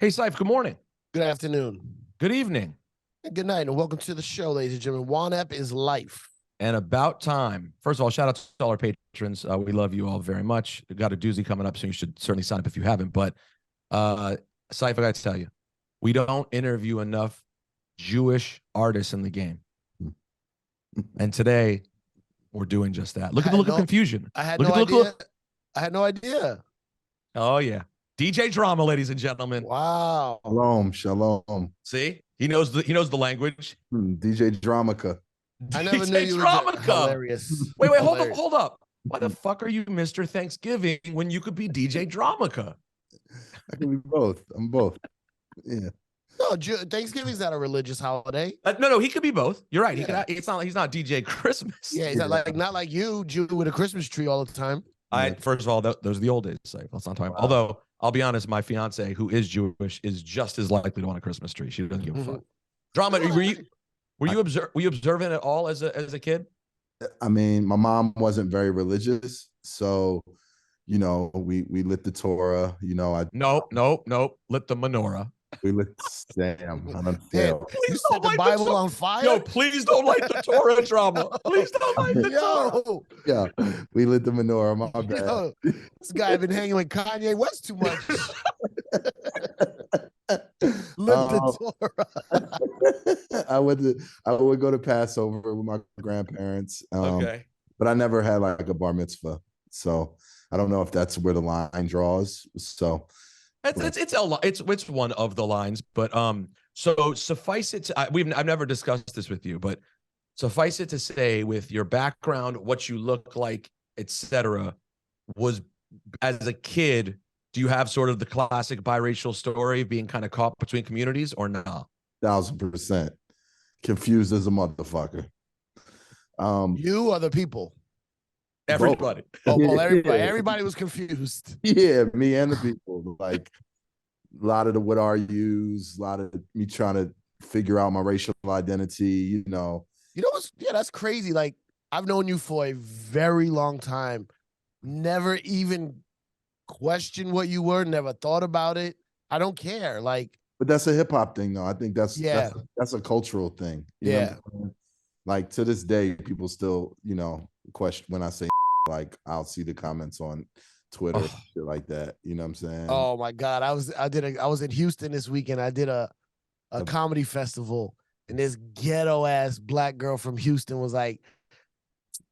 Hey, Ciph, good morning. Good afternoon. Good evening. Good night, and welcome to the show, ladies and gentlemen. Juan is life. And about time. First of all, shout out to all our patrons. We love you all very much. We've got a doozy coming up, so you should certainly sign up if you haven't. But Ciph, I got to tell you, we don't interview enough Jewish artists in the game. And today, we're doing just that. Look at the look of confusion. I had no idea. I had no idea. Oh, yeah. DJ Drama, ladies and gentlemen. Wow. Shalom. See? He knows the language. DJ Dramica. I never knew you were hilarious. Wait, hold up. Why the fuck are you Mr. Thanksgiving when you could be DJ Dramica? I can be both. I'm both. Yeah. No, Thanksgiving's not a religious holiday. No, he could be both. You're right. Yeah. He's not DJ Christmas. Yeah, he's not like you, Jew with a Christmas tree all the time. First of all, those are the old days. So let's not talk about. Although I'll be honest, my fiance, who is Jewish, is just as likely to want a Christmas tree. She doesn't give a fuck. Drama. Were you observant at all as a kid? I mean, my mom wasn't very religious, so we lit the Torah. Nope. Lit the menorah. We lit. Damn. You set the Bible on fire. Yo, please don't light the Torah, Drama. Please don't light the Torah. Yeah, we lit the menorah. My bad. Yo, this guy been hanging with Kanye West too much. Lit the Torah. I would go to Passover with my grandparents. Okay, but I never had like a bar mitzvah, so I don't know if that's where the line draws. So. It's one of the lines, but so suffice it to I've never discussed this with you, but suffice it to say, with your background, what you look like, etc., was as a kid, do you have sort of the classic biracial story of being kind of caught between communities or not? 1000% confused as a motherfucker. You or the people? Everybody. Everybody. Everybody was confused. Yeah, me and the people. Like a lot of the what are yous, a lot of me trying to figure out my racial identity, that's crazy. Like, I've known you for a very long time. Never even questioned what you were, never thought about it. I don't care. Like, but that's a hip hop thing, though. I think that's a cultural thing. You know what I'm saying? Like, to this day, people still, question when I say like, I'll see the comments on Twitter, shit like that. You know what I'm saying? Oh my God. I was in Houston this weekend. I did a comedy festival, and this ghetto ass black girl from Houston was like,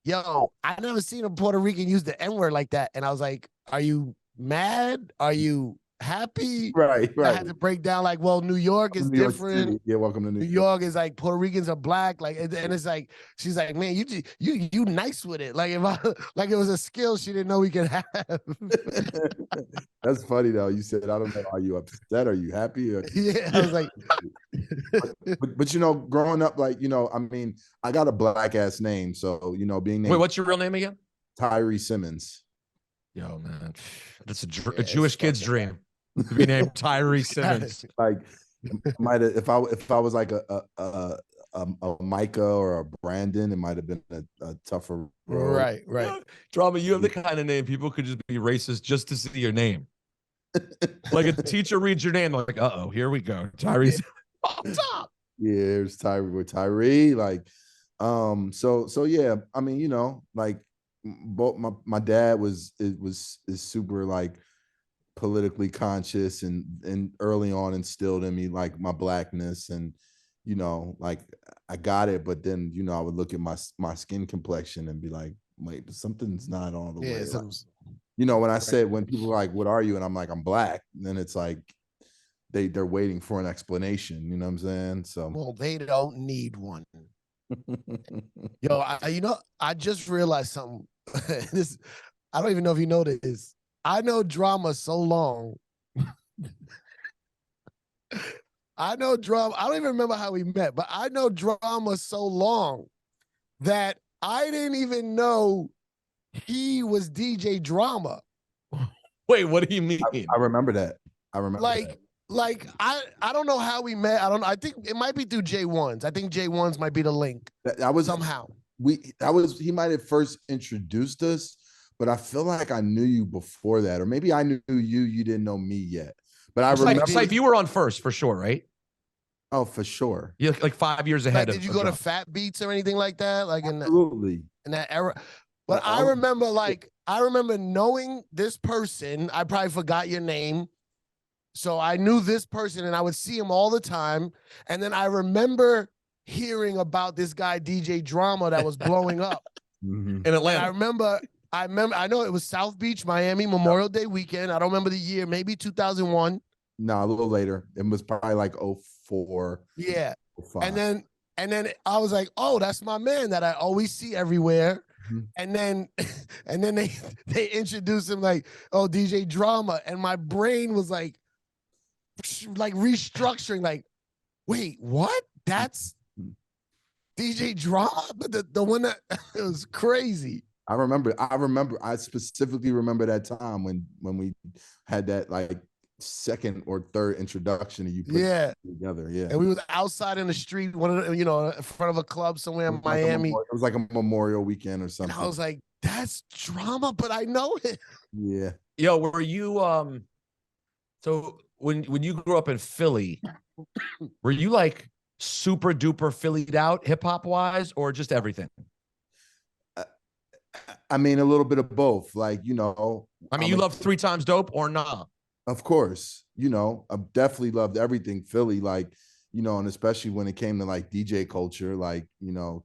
yo, I never seen a Puerto Rican use the N-word like that. And I was like, are you mad? Are you happy? Right. I had to break down like, well, New York is different. Yeah, welcome to New York is like Puerto Ricans are black, like, and it's like she's like, man, you nice with it. Like, if like it was a skill she didn't know we could have. That's funny though. You said, I don't know, are you upset? Are you happy? Yeah, I was like, but growing up, like, I mean, I got a black ass name, so being named. Wait, what's your real name again? Tyree Simmons. Yo, man, that's a Jewish kid's dream to be named Tyree Simmons. Like, might have if I was like a Micah or a Brandon, it might have been a tougher road. Right. Drama, you have the kind of name people could just be racist just to see your name. Like, if the teacher reads your name, like, here we go, Tyree. Top. Yeah, it's Tyree. Like, so yeah. I mean, like, both my dad is super like politically conscious and early on instilled in me like my blackness, and like I got it, but then I would look at my skin complexion and be like, wait, something's not all the way. Like, when I said, when people are like, what are you? And I'm like, I'm black, then it's like they're waiting for an explanation, you know what I'm saying? So, well, they don't need one. Yo, I just realized something. I don't even know if you know this. I know Drama so long. I know Drama. I don't even remember how we met, but I know Drama so long that I didn't even know he was DJ Drama. Wait, what do you mean? I remember that. I remember Like I don't know how we met. I think it might be through J1s. I think J1s might be the link. Somehow. He might have first introduced us, but I feel like I knew you before that, or maybe I knew you didn't know me yet. But I remember. Ciph, you were on first for sure, right? Oh, for sure. You're like 5 years ahead Like, of. did you go to Fat Beats or anything like that? Like Absolutely. in that era? But I remember, like, I remember knowing this person. I probably forgot your name. So I knew this person and I would see him all the time. And then I remember hearing about this guy, DJ Drama, that was blowing up in Atlanta. And I know it was South Beach, Miami, Memorial Day weekend. I don't remember the year, maybe 2001. No, a little later. It was probably like 04. Yeah. 05. And then I was like, oh, that's my man that I always see everywhere. And then they introduced him like, oh, DJ Drama. And my brain was like restructuring, like, wait, what? That's DJ Drama? But the one that it was crazy. I specifically remember that time when we had that like second or third introduction and you put together. Yeah. And we was outside in the street, in front of a club somewhere in Miami. It was like a Memorial weekend or something. And I was like, that's Drama, but I know it. Yeah. Yo, were you so when you grew up in Philly, were you like super duper Phillied out hip hop wise or just everything? I mean, a little bit of both. Like, you love 3 Times Dope or nah? Of course, I definitely loved everything Philly, like, and especially when it came to like DJ culture, like,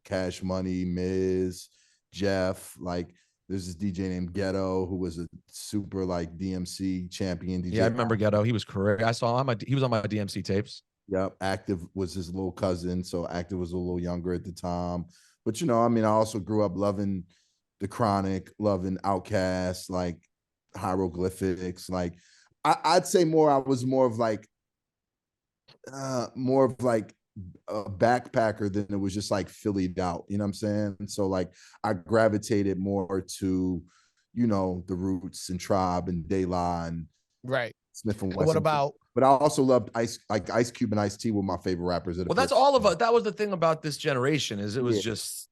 Cash Money, Miz, Jeff, like there's this DJ named Ghetto who was a super like DMC champion DJ. Yeah, I remember Ghetto. He was correct. I saw him. He was on my DMC tapes. Yep. Active was his little cousin. So Active was a little younger at the time. But, I also grew up loving The Chronic, loving Outkast, like Hieroglyphics. Like I'd say I was more of like a backpacker than it was just like Phillied out. You know what I'm saying? So like I gravitated more to, the Roots and Tribe and De La and right. Smith and Wesson. What about? But I also loved Ice Cube and Ice-T were my favorite rappers. Well, that's all of us. That was the thing about this generation is it was just.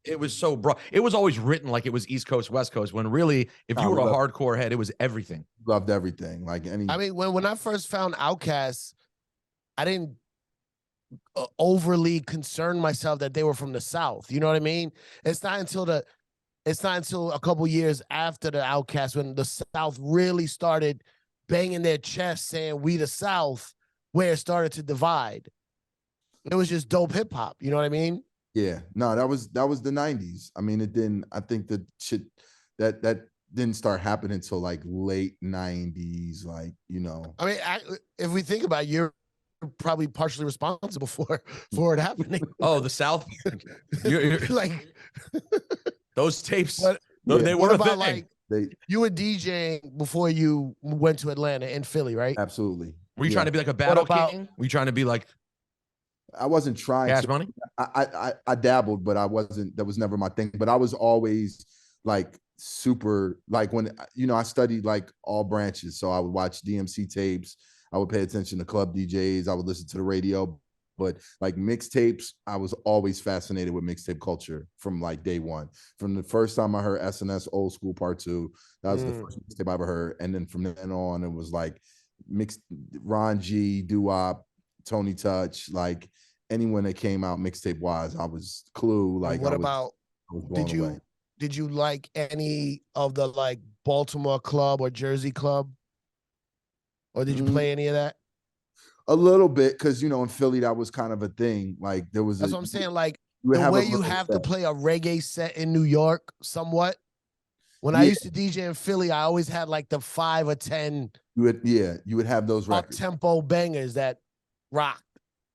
It was so broad. It was always written like it was East Coast, West Coast, when really, if you were a hardcore head, it was everything. Loved everything. Like I mean, when I first found Outkast, I didn't overly concern myself that they were from the South. You know what I mean? It's not until a couple years after the Outkast when the South really started banging their chest saying we the South, where it started to divide. It was just dope hip hop. You know what I mean? Yeah, no, that was the 90s. I mean, it didn't, I think the shit that didn't start happening until like late 90s, like, I mean, if we think about it, you're probably partially responsible for it happening. Oh, the South? you're like those tapes, but, they were about like you were DJing before you went to Atlanta and Philly, right? Absolutely. Were you trying to be like a battle king? Were you trying to be like I wasn't trying Cash Money? I dabbled, but that was never my thing. But I was always like super, like when, I studied like all branches. So I would watch DMC tapes. I would pay attention to club DJs. I would listen to the radio, but like mixtapes, I was always fascinated with mixtape culture from like day one. From the first time I heard SNS Old School Part 2, that was the first mixtape I ever heard. And then from then on, it was like mixed Ron G, Doo-Wop, Tony Touch, like anyone that came out mixtape wise, I was Clue. Like, what about? Did you like any of the like Baltimore club or Jersey club, or did you play any of that? A little bit, because in Philly that was kind of a thing. Like there was. That's what I'm saying. Like the way you have to play a reggae set in New York, somewhat. When I used to DJ in Philly, I always had like the 5 or 10. You would have those records. Up-tempo bangers that rocked.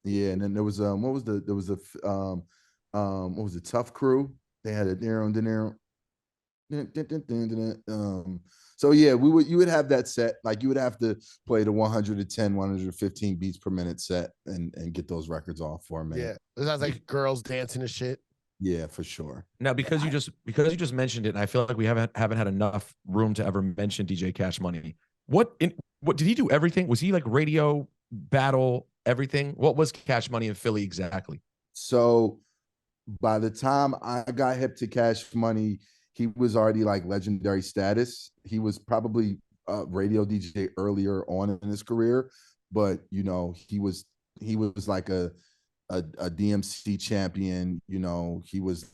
Yeah, and then there was what was the Tough Crew? They had a so yeah, you would have that set. Like you would have to play the 110, 115 beats per minute set and get those records off for a minute. Yeah, it sounds like girls dancing and shit. Yeah, for sure. Now, because you just mentioned it, and I feel like we haven't had enough room to ever mention DJ Cash Money. What did he do? Everything? Was he like radio, battle, everything? What was Cash Money in Philly exactly? So by the time I got hip to Cash Money, he was already like legendary status. He was probably radio DJ earlier on in his career, but you know, he was like a DMC champion. You know, he was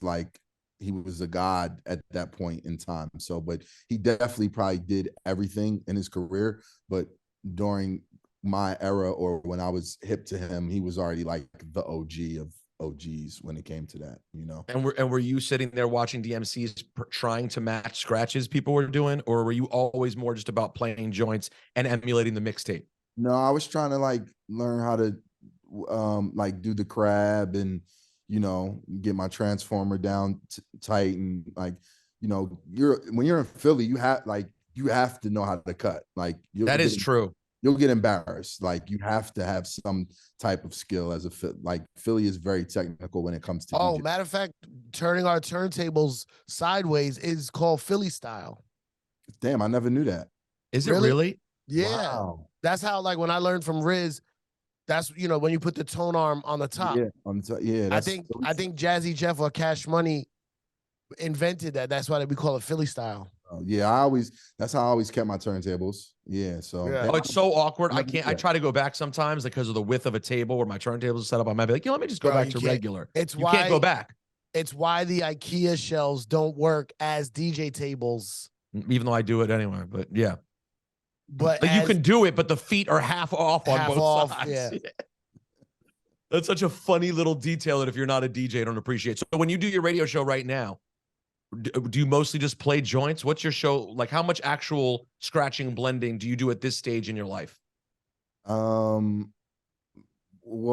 a god at that point in time. So, but he definitely probably did everything in his career. But during my era, or when I was hip to him, he was already like the OG of OGs when it came to that, you know. And were you sitting there watching DMCs trying to match scratches people were doing, or were you always more just about playing joints and emulating the mixtape? No, I was trying to like learn how to like do the crab and, you know, get my transformer down tight, and like, you know, when you're in Philly, you have to know how to cut. Like that is true. You'll get embarrassed. Like you have to have some type of skill as like Philly is very technical when it comes to. Oh, DJ. matter of fact, turning our turntables sideways is called Philly style. Damn, I never knew that. Is it really? Yeah. Wow. That's how, like, when I learned from Riz, that's, you know, when you put the tone arm on the top. Yeah, on the top. Yeah. I think Jazzy Jeff or Cash Money invented that. That's why we call it Philly style. Yeah, that's how I always kept my turntables. Yeah, so yeah. Oh, it's so awkward. I can't. I try to go back sometimes because of the width of a table where my turntables are set up. I might be like, let me just go back to regular. It's you can't go back. It's why the IKEA shelves don't work as DJ tables. Even though I do it anyway, but yeah. But like you can do it, but the feet are half off on both sides. Yeah. That's such a funny little detail that if you're not a DJ, I don't appreciate. So when you do your radio show right now, do you mostly just play joints? What's your show like? How much actual scratching, blending do you do at this stage in your life? Well,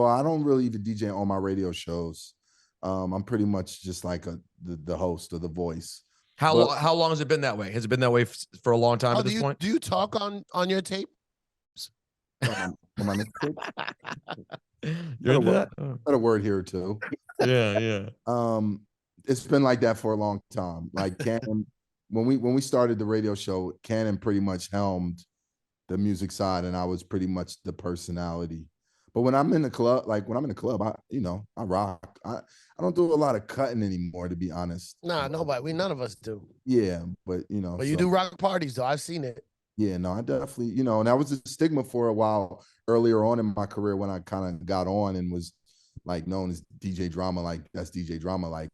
I don't really even DJ on my radio shows. I'm pretty much just like the host or the voice. How long has it been that way? Has it been that way for a long time at this point? Do you talk on your tape? On my mixtape? You're got a word here or two. Yeah. It's been like that for a long time. Like Cannon, when we started the radio show, Cannon pretty much helmed the music side, and I was pretty much the personality. But when I'm in the club, I rock. I don't do a lot of cutting anymore, to be honest. Nah, nobody. None of us do. Yeah, but you know. But you do rock parties, though. I've seen it. Yeah, no, I definitely, you know, and that was a stigma for a while earlier on in my career when I kind of got on and was like known as DJ Drama, like that's DJ Drama, like,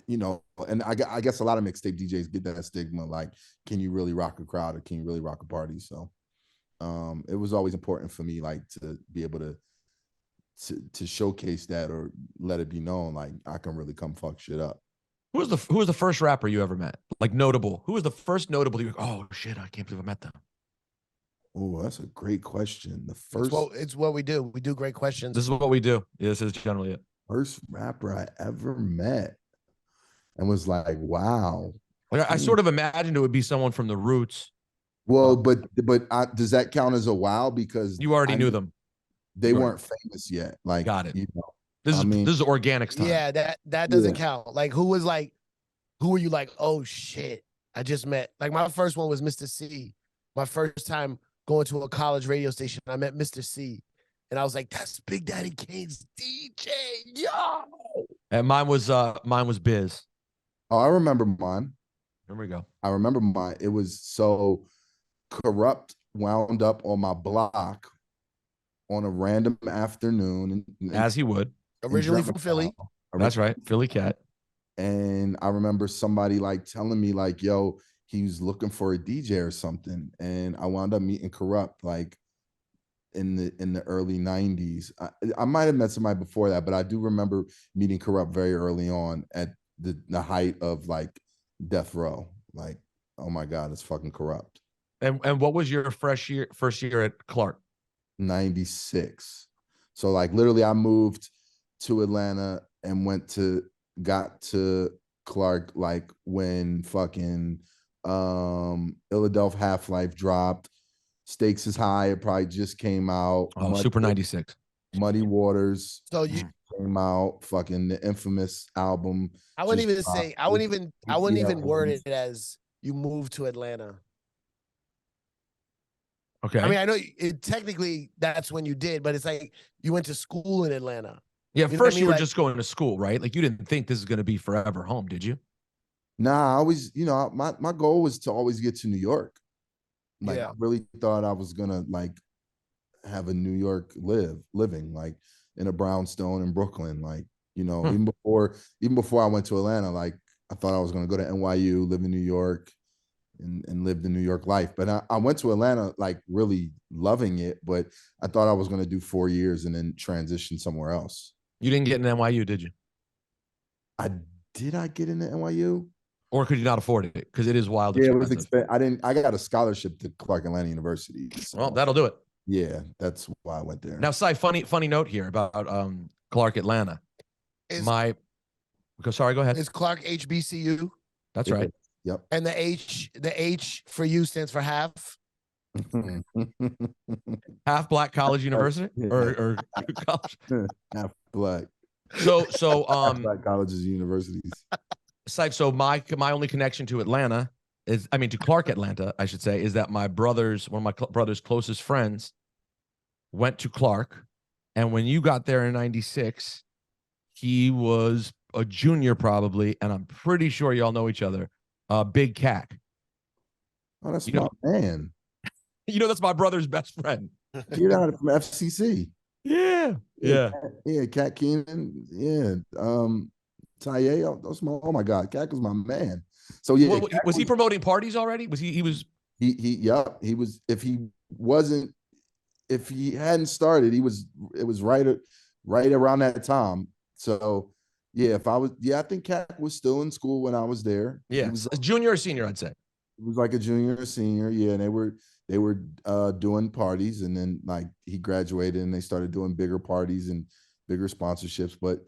you know, and I guess a lot of mixtape DJs get that stigma, like, can you really rock a crowd or can you really rock a party? So it was always important for me, like, to be able to showcase that or let it be known, like, I can really come fuck shit up. Who was the first rapper you ever met? Like notable. Who was the first notable? You're like, oh shit, I can't believe I met them. Oh, that's a great question. The first, it's what we do. We do great questions. This is what we do. Yeah, this is generally it. First rapper I ever met and was like, wow. Like I sort of imagined it would be someone from the Roots. Well, but does that count as a wow? Because you already knew them. They weren't famous yet. Like, got it. You know, this is organic stuff. Yeah, that doesn't count. Like, who were you like, oh shit, I just met? Like, my first one was Mr. C. My first time going to a college radio station, I met Mr. C. And I was like, that's Big Daddy Kane's DJ, yo. And mine was Biz. Oh, I remember mine. There we go. I remember mine. It was so Corrupt wound up on my block on a random afternoon. As he would. Originally from Philly. That's right. Philly cat. And I remember somebody like telling me like, yo, he was looking for a DJ or something. And I wound up meeting Corrupt like in the early 90s. I might have met somebody before that, but I do remember meeting Corrupt very early on at the height of like Death Row. Like, oh my God, it's fucking Corrupt. And what was your first year at Clark? 96. So like literally I moved to Atlanta and got to Clark like when fucking Philadelphia Half-Life dropped. Stakes is High, it probably just came out. Oh, Super 96. Muddy Waters. So you came out, fucking the infamous album. I wouldn't even word it as you moved to Atlanta. Okay. I mean, I know technically that's when you did, but it's like you went to school in Atlanta. Yeah, first you were just going to school, right? Like you didn't think this is going to be forever home, did you? Nah, I always, my goal was to always get to New York. Like I really thought I was gonna like have a New York living like in a brownstone in Brooklyn. Like, you know, even before I went to Atlanta, like I thought I was gonna go to NYU, live in New York, and live the New York life. But I went to Atlanta like really loving it, but I thought I was gonna do 4 years and then transition somewhere else. You didn't get into NYU, did you? I get into NYU? Or could you not afford it? Because it is wild Yeah, expensive. it was expensive. I got a scholarship to Clark Atlanta University. So, well, that'll do it. Yeah, that's why I went there. Now, Ciph, funny note here about Clark Atlanta. Sorry, go ahead. Is Clark HBCU? That's right. Yep. And the H for you stands for half. Half Black College University or college? Half Black. So Black colleges, universities. Ciph, so my only connection to Atlanta to Clark Atlanta, I should say, is that one of my brother's closest friends went to Clark, and when you got there in '96, he was a junior probably, and I'm pretty sure y'all know each other. Big Cac. Oh, that's my man. You know, that's my brother's best friend. Get out from FCC. Yeah. Cat Keenan. Yeah. Taye. Oh my God. Cat was my man. So yeah. Was he promoting parties already? He was if he hadn't started, it was right around that time. So yeah, I think Cat was still in school when I was there. Yeah. He was a junior or senior, I'd say. It was like a junior or senior. Yeah. And they were doing parties, and then like he graduated and they started doing bigger parties and bigger sponsorships. But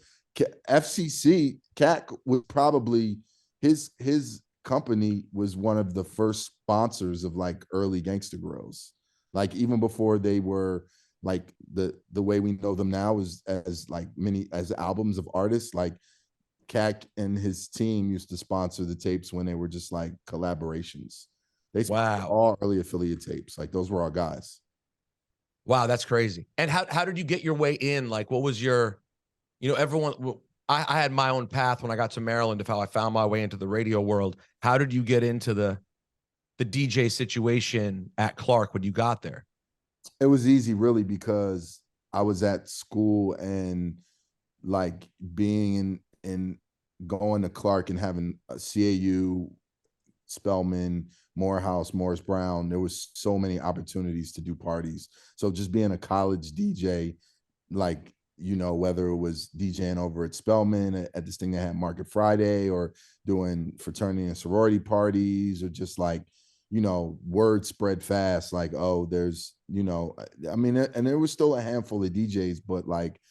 FCC, Cat was probably his company was one of the first sponsors of like early Gangsta Grills. Like even before they were like the way we know them now as albums of artists. Like Cat and his team used to sponsor the tapes when they were just like collaborations. They sponsored all early affiliate tapes. Like those were our guys. Wow, that's crazy. And how did you get your way in? Like, what was your, everyone, I had my own path when I got to Maryland of how I found my way into the radio world. How did you get into the DJ situation at Clark when you got there? It was easy, really, because I was at school and like being in going to Clark and having a CAU, Spelman, Morehouse, Morris Brown. There was so many opportunities to do parties. So just being a college DJ, like, whether it was DJing over at Spelman at this thing that had Market Friday, or doing fraternity and sorority parties, or just like, word spread fast. Like, oh, there's, and there was still a handful of DJs, but like,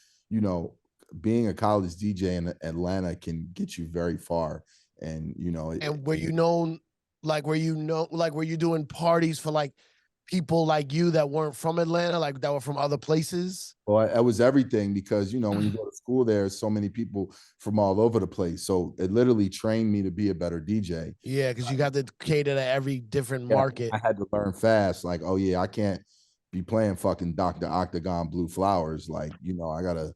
being a college DJ in Atlanta can get you very far. And, and were you known, like, were you doing parties for like people like you that weren't from Atlanta, like that were from other places? Well, it was everything, because, when you go to school, there's so many people from all over the place. So it literally trained me to be a better DJ. Yeah, because you got to cater to every different market. I had to learn fast. Like, oh yeah, I can't be playing fucking Dr. Octagon Blue Flowers. Like, I gotta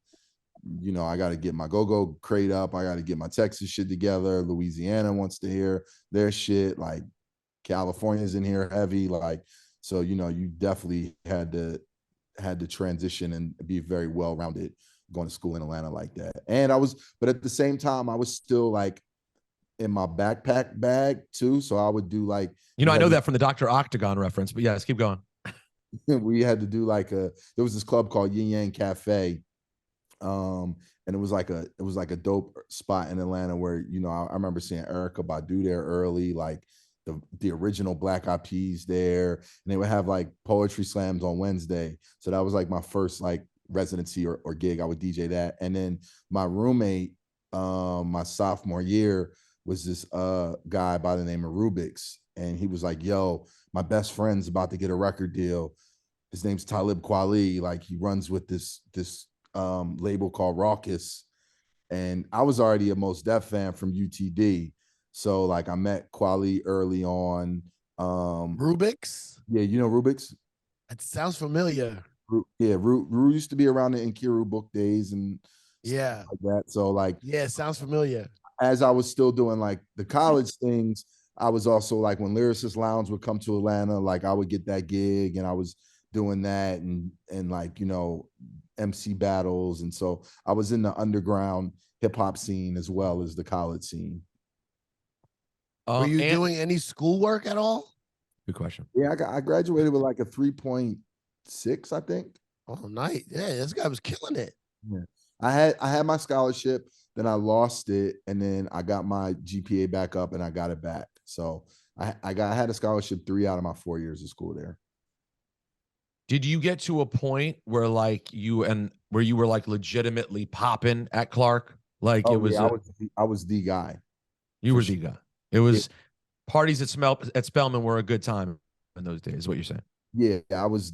get my go-go crate up. I gotta get my Texas shit together. Louisiana wants to hear their shit. Like California's in here heavy. Like, so, you definitely had to transition and be very well-rounded going to school in Atlanta like that. And but at the same time, I was still like in my backpack bag too. So I would do like, I know that from the Dr. Octagon reference, but yes, keep going. We had to do like there was this club called Yin Yang Cafe. And it was like a dope spot in Atlanta where, I remember seeing Erykah Badu there early, like the original Black Eyed Peas there, and they would have like poetry slams on Wednesday. So that was like my first like residency or gig. I would DJ that. And then my roommate, my sophomore year, was this guy by the name of Rubik's, and he was like, yo, my best friend's about to get a record deal. His name's Talib Kweli. Like, he runs with this label called Raucous. And I was already a Mos Def fan from UTD. So like I met Kweli early on. Rubik's? Yeah, Rubik's? It sounds familiar. Yeah, Ru used to be around the Nkiru book days and yeah, like that. So like, yeah, it sounds familiar. As I was still doing like the college things, I was also like when Lyricist Lounge would come to Atlanta, like I would get that gig and I was doing that and like, you know, MC battles. And so I was in the underground hip hop scene as well as the college scene. Were you doing any schoolwork at all? Good question. Yeah, I graduated with like a 3.6, I think. Oh, nice. Yeah, this guy was killing it. Yeah. I had my scholarship, then I lost it, and then I got my GPA back up and I got it back. So I had a scholarship 3 out of my 4 years of school there. Did you get to a point where like you were like legitimately popping at Clark? Like it was, yeah, I was the guy. You were the guy. It was parties at Spelman were a good time in those days. Is what you're saying? Yeah, I was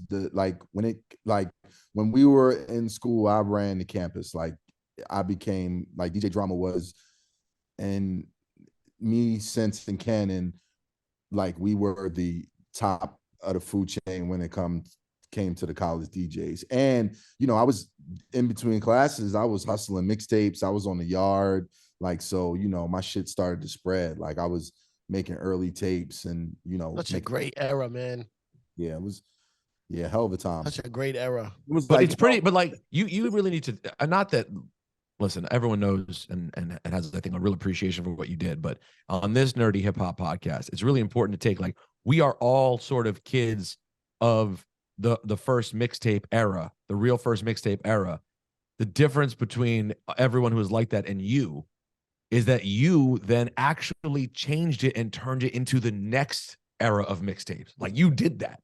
when we were in school, I ran the campus. Like I became like DJ Drama was, and me, Sense, and Cannon, like we were the top of the food chain when it came to the college DJs. And you know, I was in between classes, I was hustling mixtapes, I was on the yard, like, so you know, my shit started to spread. Like I was making early tapes, and you know, such a great era, man. Yeah, it was, hell of a time. Such a great era. It was, but like, it's pretty. But like you really need to. Not that. Listen, everyone knows and has, I think, a real appreciation for what you did. But on this nerdy hip hop podcast, it's really important to take, like, we are all sort of kids of the first mixtape era, the real first mixtape era. The difference between everyone who was like that and you is that you then actually changed it and turned it into the next era of mixtapes. Like you did that.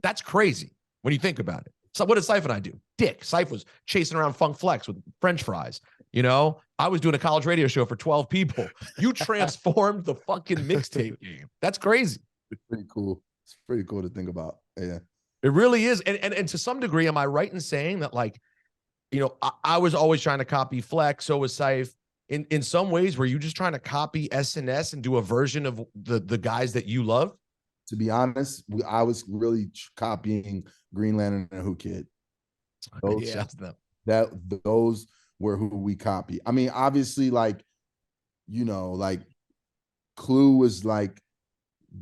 That's crazy when you think about it. So what did Ciph and I do? Dick. Ciph was chasing around Funk Flex with French fries. You know, I was doing a college radio show for 12 people. You transformed the fucking mixtape game. That's crazy. It's pretty cool. It's pretty cool to think about. Yeah. It really is. And to some degree, am I right in saying that, like, you know, I was always trying to copy Flex, so was Ciph. In some ways, were you just trying to copy SNS and do a version of the guys that you love? To be honest, I was really copying Green Lantern and Who Kid. Those were who we copy. I mean, obviously, like, you know, like Clue was like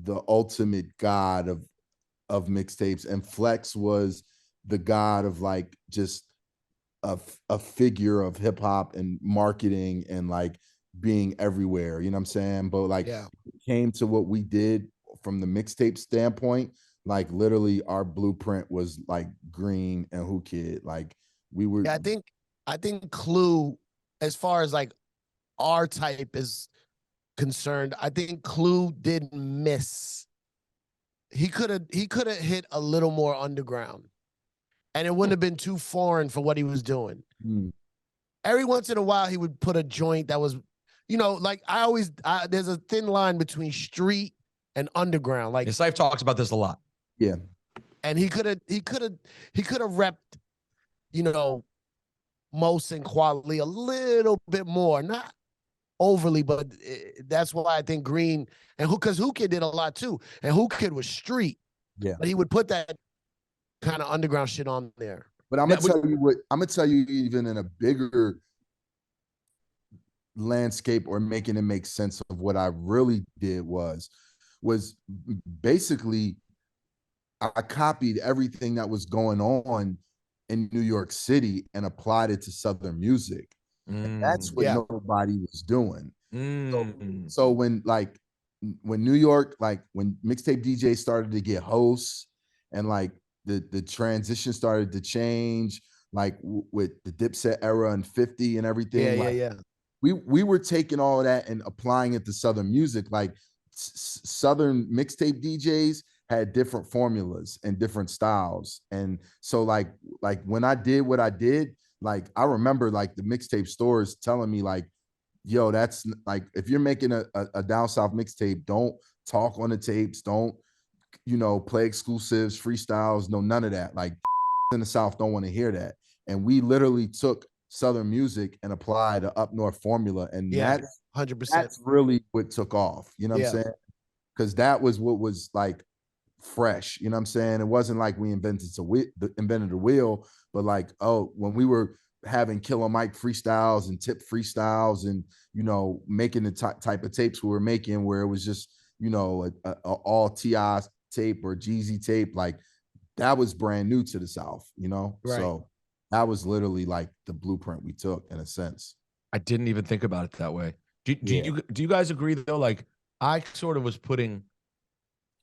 the ultimate god of mixtapes, and Flex was the god of like just a figure of hip hop and marketing and like being everywhere. You know what I'm saying? But like, it came to what we did from the mixtape standpoint, like literally our blueprint was like Green and Who Kid. Like we were. Yeah, I think Clue, as far as like our type is concerned, I think Clue didn't miss. He could have hit a little more underground, and it wouldn't have been too foreign for what he was doing. Every once in a while, he would put a joint that was, you know, like there's a thin line between street and underground. Like Ciph talks about this a lot. Yeah. And he could have repped, you know, Most and Quality a little bit more, not overly, but that's why I think Green and because Who Kid did a lot too, and Who Kid was street. Yeah. But he would put that kind of underground shit on there. But I'm gonna tell you even in a bigger landscape, or making it make sense of what I really did was basically I copied everything that was going on in New York City and applied it to Southern music. And that's what nobody was doing. So when New York, like when mixtape DJs started to get hosts, and like the transition started to change, like with the Dipset era and 50 and everything. We were taking all of that and applying it to Southern music. Like Southern mixtape DJs had different formulas and different styles. And so like when I did what I did, like I remember like the mixtape stores telling me like, yo, that's like, if you're making a down south mixtape, don't talk on the tapes, don't, you know, play exclusives, freestyles, no, none of that. Like in the South don't want to hear that. And we literally took Southern music and applied the up north formula. And that's 100%. That's really what took off. You know what I'm saying? Because that was what was like fresh. You know what I'm saying? It wasn't like we invented the wheel, but like, oh, when we were having Killer Mike freestyles and Tip freestyles, and you know, making the type of tapes we were making, where it was just you know, a all T.I. tape or Jeezy tape, like that was brand new to the South, you know? Right. So that was literally like the blueprint we took in a sense. I didn't even think about it that way. Do you guys agree though? Like I sort of was putting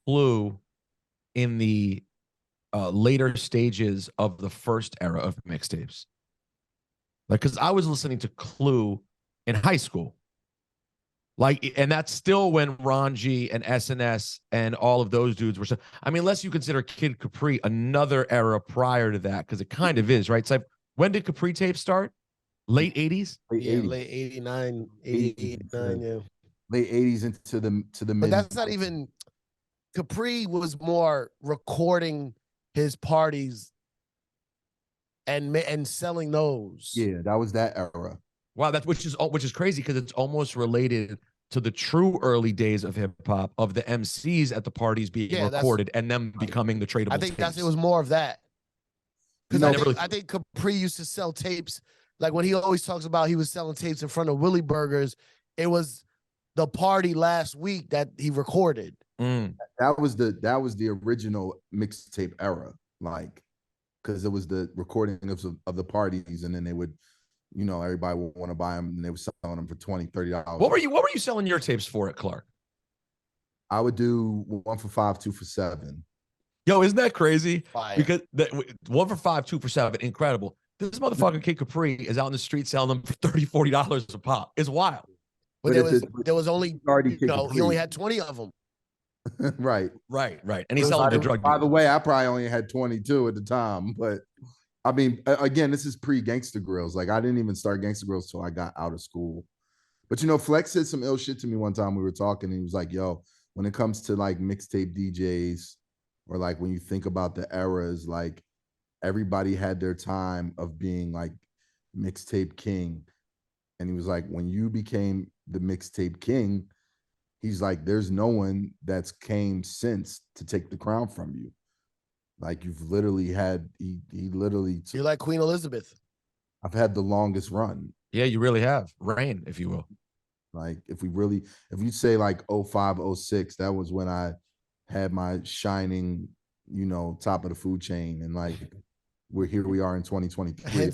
Clue in the later stages of the first era of mixtapes. Like, because I was listening to Clue in high school. Like, and that's still when Ron G and SNS and all of those dudes were. I mean, unless you consider Kid Capri another era prior to that, because it kind of is, right? So, when did Capri tape start? Late 80s? Yeah, late 89, 89, yeah. Late 80s into the But mid. that's not even. Capri was more recording his parties and selling those. Yeah, that was that era. Wow, that's which is crazy because it's almost related to the true early days of hip hop of the MCs at the parties being recorded and them becoming the tradable. I think tapes. it was more of that. Because I think Capri used to sell tapes. Like when he always talks about he was selling tapes in front of Willie Burgers, it was the party last week that he recorded. That was the original mixtape era, like, because it was the recording of the parties, and then they would, you know, everybody would want to buy them, and they were selling them for $20, $30. What were you selling your tapes for at Clark? I would do 1 for 5, 2 for 7. Yo, isn't that crazy? Fire. Because 1 for 5, 2 for 7, incredible. This motherfucker Kid Capri is out in the street selling them for $30, $40 a pop. It's wild. But there was only, he only had 20 of them. Right. And he's selling to drug dealers. By the way, I probably only had 22 at the time, but I mean, again, this is pre-Gangsta Grills. Like, I didn't even start Gangsta Grills till I got out of school. But, you know, Flex said some ill shit to me one time. We were talking, and he was like, yo, when it comes to, like, mixtape DJs, or, like, when you think about the eras, like, everybody had their time of being, like, mixtape king. And he was like, when you became the mixtape king, he's like, there's no one that's came since to take the crown from you. Like, you've literally had, he literally. You're like Queen Elizabeth. I've had the longest run. Yeah, you really have. Reign, if you will. Like, if you say like 05, 06, that was when I had my shining, you know, top of the food chain. And like, we are in 2023.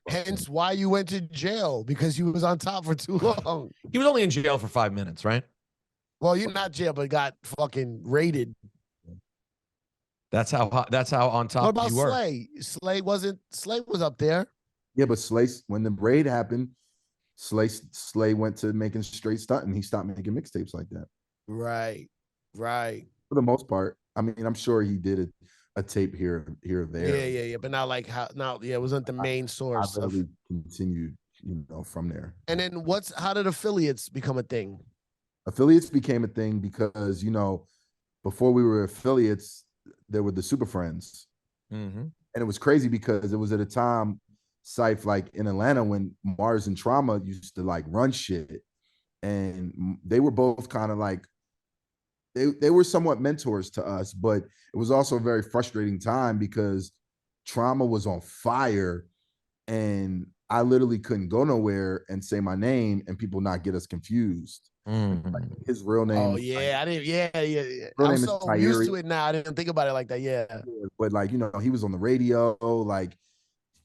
Hence why you went to jail, because you was on top for too long. He was only in jail for 5 minutes, right? Well, you're not jail, but got fucking raided. That's how on top. What about you were. Slay? Slay was up there. Yeah, but Slay, when the raid happened, Slay went to making straight stunt, and he stopped making mixtapes like that. Right. For the most part. I mean, I'm sure he did a tape here or there. Yeah. But not like it wasn't the main source. I really continued, you know, from there. And then how did Affiliates become a thing? Affiliates became a thing because, you know, before we were Affiliates, there were the Super Friends. Mm-hmm. And it was crazy because it was at a time, Ciph, like in Atlanta, when Mars and Trauma used to like run shit. And they were both kind of like, they were somewhat mentors to us, but it was also a very frustrating time because Trauma was on fire, and I literally couldn't go nowhere and say my name and people not get us confused. Mm-hmm. Like, his real name. Oh yeah, I didn't. Yeah. I'm so used to it now. I didn't think about it like that. Yeah. But like, you know, he was on the radio. Like,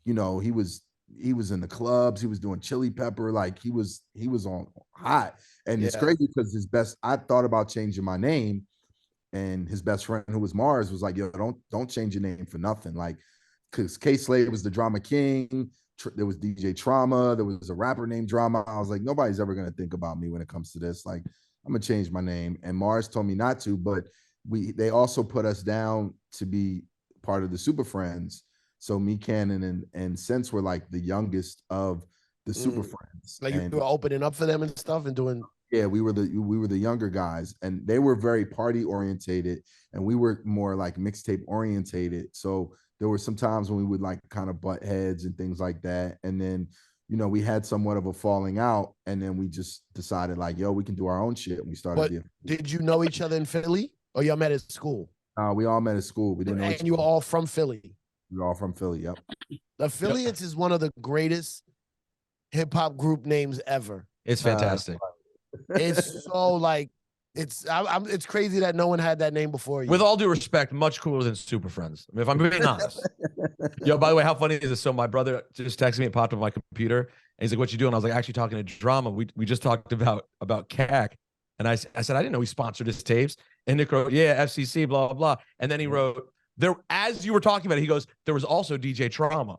you know, he was in the clubs. He was doing Chili Pepper. Like, he was on hot. And it's crazy because I thought about changing my name, and his best friend, who was Mars, was like, yo, don't change your name for nothing. Like, because K Slade was the drama king. There was DJ Trauma. There was a rapper named Drama. I was like, nobody's ever going to think about me when it comes to this. Like, I'm going to change my name. And Mars told me not to, but they also put us down to be part of the Super Friends. So me, Cannon, and Sense were like the youngest of the Super Friends. Like, you were opening up for them and stuff and doing. Yeah, we were the younger guys, and they were very party orientated, and we were more like mixtape orientated. So there were some times when we would like kind of butt heads and things like that. And then, you know, we had somewhat of a falling out, and then we just decided like, yo, we can do our own shit. And we started. Did you know each other in Philly, or y'all met at school? We all met at school. We didn't know. And you were all from Philly. We were all from Philly. Yep. Affiliates is one of the greatest hip hop group names ever. It's fantastic. It's so like it's crazy that no one had that name before you. With all due respect, much cooler than Super Friends. I mean, if I'm being honest. Yo, by the way, how funny is this? So my brother just texted me, it popped up on my computer, and he's like, "What you doing?" I was like, "Actually talking to Drama. We just talked about CAC." And I said, "I didn't know he sponsored his tapes." And Nick wrote, "Yeah, FCC, blah, blah, blah." And then he wrote, "There, as you were talking about it, he goes, there was also DJ Trauma."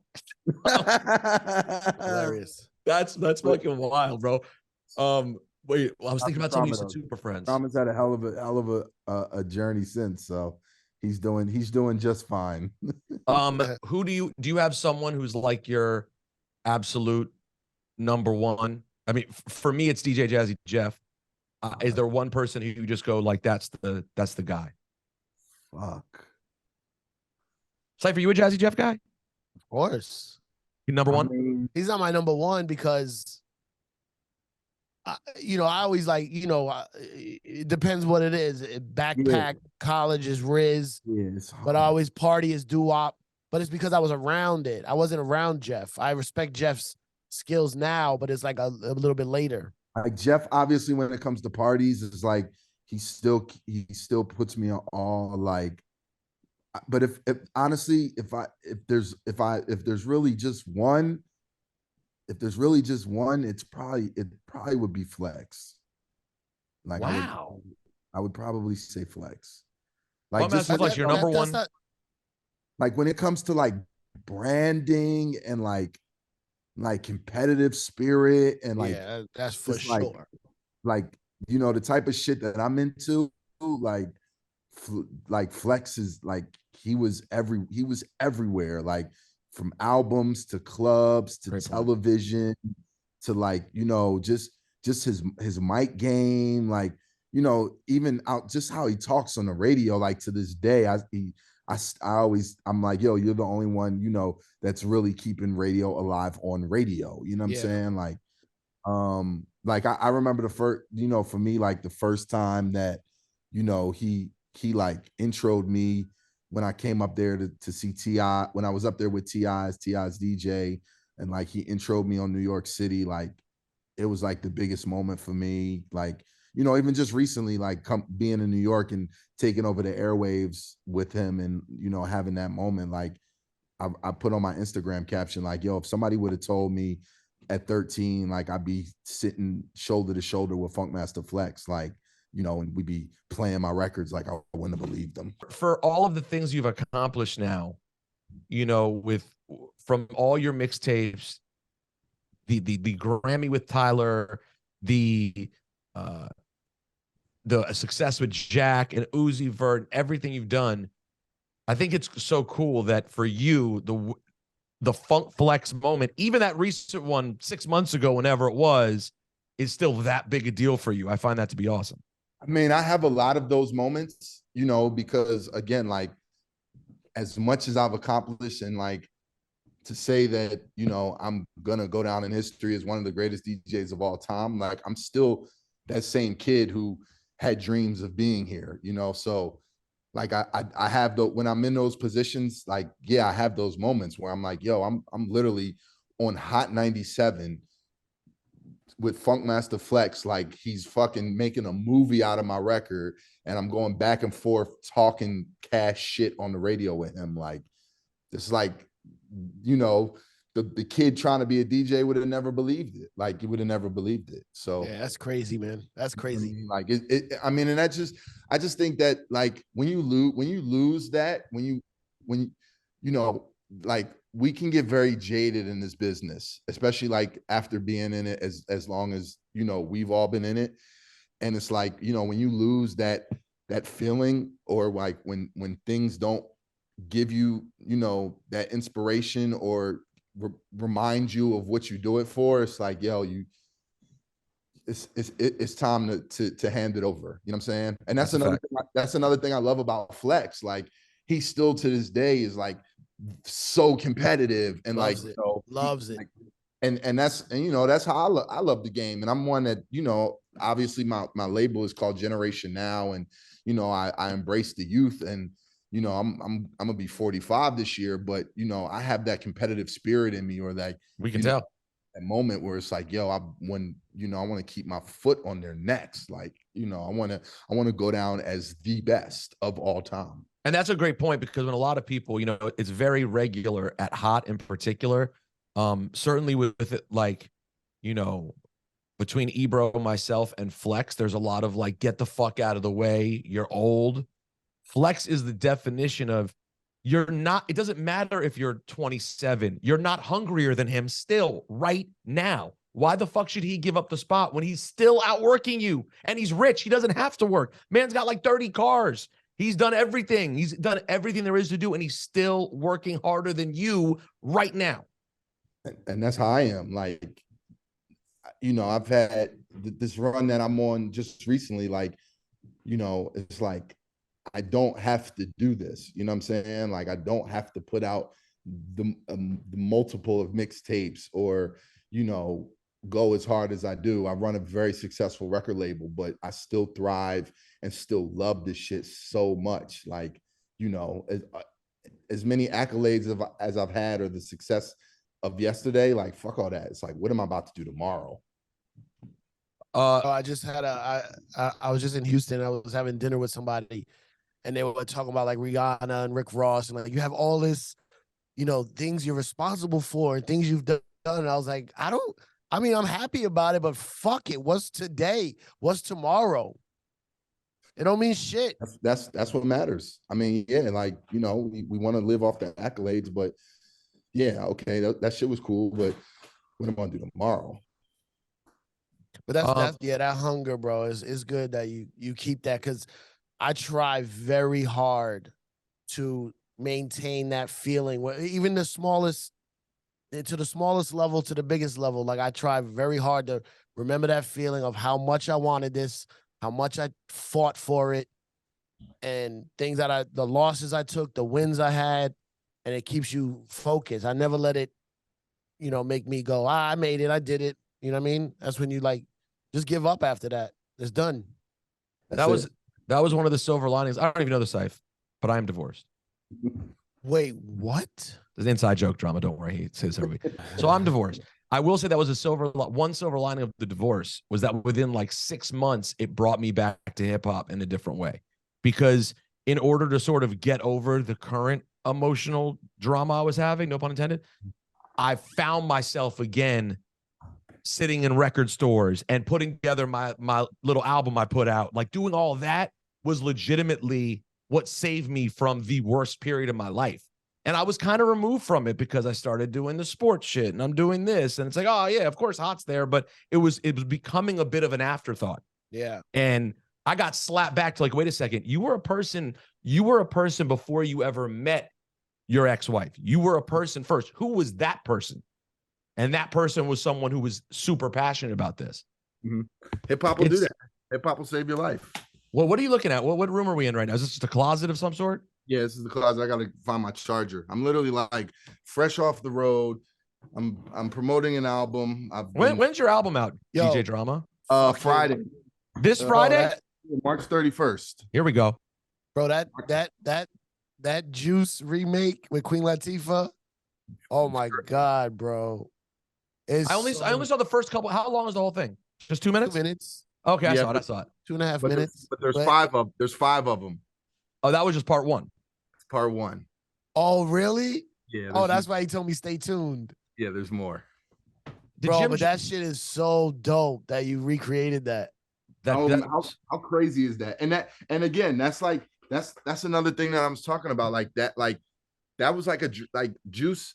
Hilarious. That's fucking wild, bro. Wait, well, I was thinking about something you said, Super Friends. Trauma's had a hell of a journey since, so he's doing just fine. Who do you have someone who's like your absolute number one? I mean, for me, it's DJ Jazzy Jeff. Is there one person who you just go like, that's the guy? Fuck. Cipha, you a Jazzy Jeff guy? Of course. You number one? He's not my number one because, I always like, it depends what it is. Backpack, college is Riz, but I always party is doo-wop. But it's because I was around it. I wasn't around Jeff. I respect Jeff's skills now, but it's like a little bit later. Like Jeff, obviously, when it comes to parties, it's like he still puts me on all like. But if honestly, if there's really just one, it probably would be Flex. Like, wow, I would probably say Flex. Like, just Flex, your number one. Like when it comes to like branding and like competitive spirit and like, yeah, that's for sure. Like, the type of shit that I'm into, like Flex is like, he was everywhere, like from albums to clubs to Great television to like, just his mic game, like, even out just how he talks on the radio, like to this day, I'm like, yo, you're the only one, that's really keeping radio alive on radio. You know what I'm saying? Like, I remember the first, for me, like the first time that, he like introed me when I came up there to see T.I., when I was up there with T.I.'s DJ, and like he introed me on New York City, like it was like the biggest moment for me. Like, even just recently, like being in New York and taking over the airwaves with him and, having that moment, like I put on my Instagram caption, like, yo, if somebody would have told me at 13, like I'd be sitting shoulder to shoulder with Funkmaster Flex, like, and we'd be playing my records, like I wouldn't have believed them. For all of the things you've accomplished now, from all your mixtapes, the Grammy with Tyler, the success with Jack and Uzi Vert, everything you've done, I think it's so cool that for you, the Funk Flex moment, even that recent one 6 months ago, whenever it was, is still that big a deal for you. I find that to be awesome. I mean, I have a lot of those moments, because again, like as much as I've accomplished and like to say that, I'm going to go down in history as one of the greatest DJs of all time, like I'm still that same kid who had dreams of being here, so like I have when I'm in those positions, like, yeah, I have those moments where I'm like, yo, I'm literally on Hot 97 with Funkmaster Flex, like he's fucking making a movie out of my record, and I'm going back and forth talking cash shit on the radio with him. Like, it's like, the kid trying to be a DJ would have never believed it. Like, he would have never believed it. So yeah, that's crazy, man. That's crazy. Like I mean, and I just think that like when you lose that, like we can get very jaded in this business, especially like after being in it as long as, we've all been in it. And it's like, when you lose that feeling, or like when things don't give you, that inspiration or remind you of what you do it for, it's like, yo, it's time to hand it over. You know what I'm saying? And that's another thing I love about Flex. Like, he still to this day is like so competitive and loves like, it. Loves it. Like, and that's how I love the game. And I'm one that, obviously my label is called Generation Now, and I embrace the youth, and I'm gonna be 45 this year, but I have that competitive spirit in me, or that we can tell moment where it's like, yo, I want to keep my foot on their necks. Like, I want to go down as the best of all time. And that's a great point, because when a lot of people, it's very regular at Hot in particular. Certainly with it, like, between Ebro, myself, and Flex, there's a lot of like, get the fuck out of the way. You're old. Flex is the definition of you're not, it doesn't matter if you're 27, you're not hungrier than him still right now. Why the fuck should he give up the spot when he's still outworking you and he's rich? He doesn't have to work. Man's got like 30 cars. He's done everything. He's done everything there is to do, and he's still working harder than you right now. And that's how I am. Like, I've had this run that I'm on just recently. Like, it's like, I don't have to do this. You know what I'm saying? Like, I don't have to put out the multiple of mixtapes or, go as hard as I do. I run a very successful record label, but I still thrive and still love this shit so much. Like, as many accolades as I've had, or the success of yesterday, like, fuck all that. It's like, what am I about to do tomorrow? I just had I was just in Houston. I was having dinner with somebody, and they were talking about like Rihanna and Rick Ross, and like, you have all this, things you're responsible for and things you've done. And I was like, I'm happy about it, but fuck it. What's today? What's tomorrow? It don't mean shit. That's what matters. I mean, yeah, like, we want to live off the accolades, but yeah, okay, that shit was cool, but what am I gonna do tomorrow? But that's that hunger, bro, is good that you keep that, because I try very hard to maintain that feeling, even the smallest, to the smallest level to the biggest level. Like, I try very hard to remember that feeling of how much I wanted this, how much I fought for it, and things that the losses I took, the wins I had, and it keeps you focused. I never let it, make me go, I made it, I did it. You know what I mean? That's when you like just give up after that. It's done. That was one of the silver linings. I don't even know the Ciph, but I am divorced. Wait, what? There's an inside joke drama. Don't worry. He says every week. So I'm divorced. one silver lining of the divorce was that within like 6 months, it brought me back to hip hop in a different way, because in order to sort of get over the current emotional drama I was having, no pun intended, I found myself again sitting in record stores and putting together my little album I put out. Like, doing all of that was legitimately what saved me from the worst period of my life. And I was kind of removed from it because I started doing the sports shit, and I'm doing this. And it's like, oh yeah, of course Hot's there, but it was becoming a bit of an afterthought. Yeah. And I got slapped back to like, wait a second, you were a person before you ever met your ex-wife. You were a person first. Who was that person? And that person was someone who was super passionate about this. Mm-hmm. Hip hop will do that. Hip hop will save your life. Well, what are you looking at? What room are we in right now? Is this just a closet of some sort? Yeah, this is the closet. I gotta find my charger. I'm literally like fresh off the road. I'm promoting an album. When's your album out, DJ Drama? Friday. This Friday? March 31st. Here we go. Bro, that Juice remake with Queen Latifah. Oh my God, bro. I only saw the first couple. How long is the whole thing? Just 2 minutes? 2 minutes. Okay, I saw it. 2.5 minutes. But there's five of them. Oh, that was just part one. It's part one. Oh, really? Yeah. Oh, that's why he told me stay tuned. Yeah, there's more. But that shit is so dope that you recreated that. How crazy is that? And again, that's another thing that I was talking about. Like that was like Juice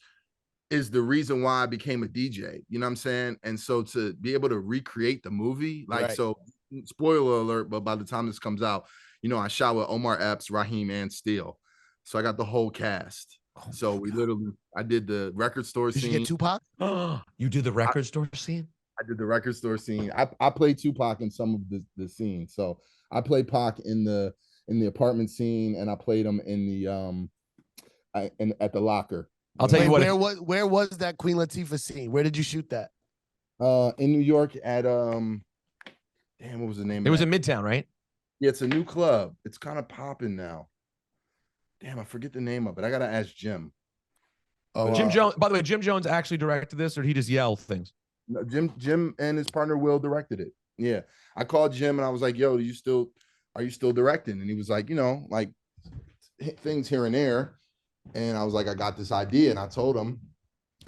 is the reason why I became a DJ. You know what I'm saying? And so to be able to recreate the movie, so spoiler alert, but by the time this comes out, I shot with Omar Epps, Raheem, and Steele. So I got the whole cast. So I did the record store scene. Did you get Tupac? You did the record store scene? I did the record store scene. I played Tupac in some of the scenes. So I played Pac in the apartment scene, and I played him in the at the locker. I'll tell you what. Where was that Queen Latifah scene? Where did you shoot that? In New York at damn, what was the name? It was in Midtown, right? Yeah, it's a new club. It's kind of popping now. Damn, I forget the name of it. I gotta ask Jim. Oh, Jim Jones. By the way, Jim Jones actually directed this, or he just yelled things? No, Jim and his partner Will directed it. Yeah, I called Jim and I was like, "Yo, are you still directing?" And he was like, like things here and there. And I was like, "I got this idea," and I told him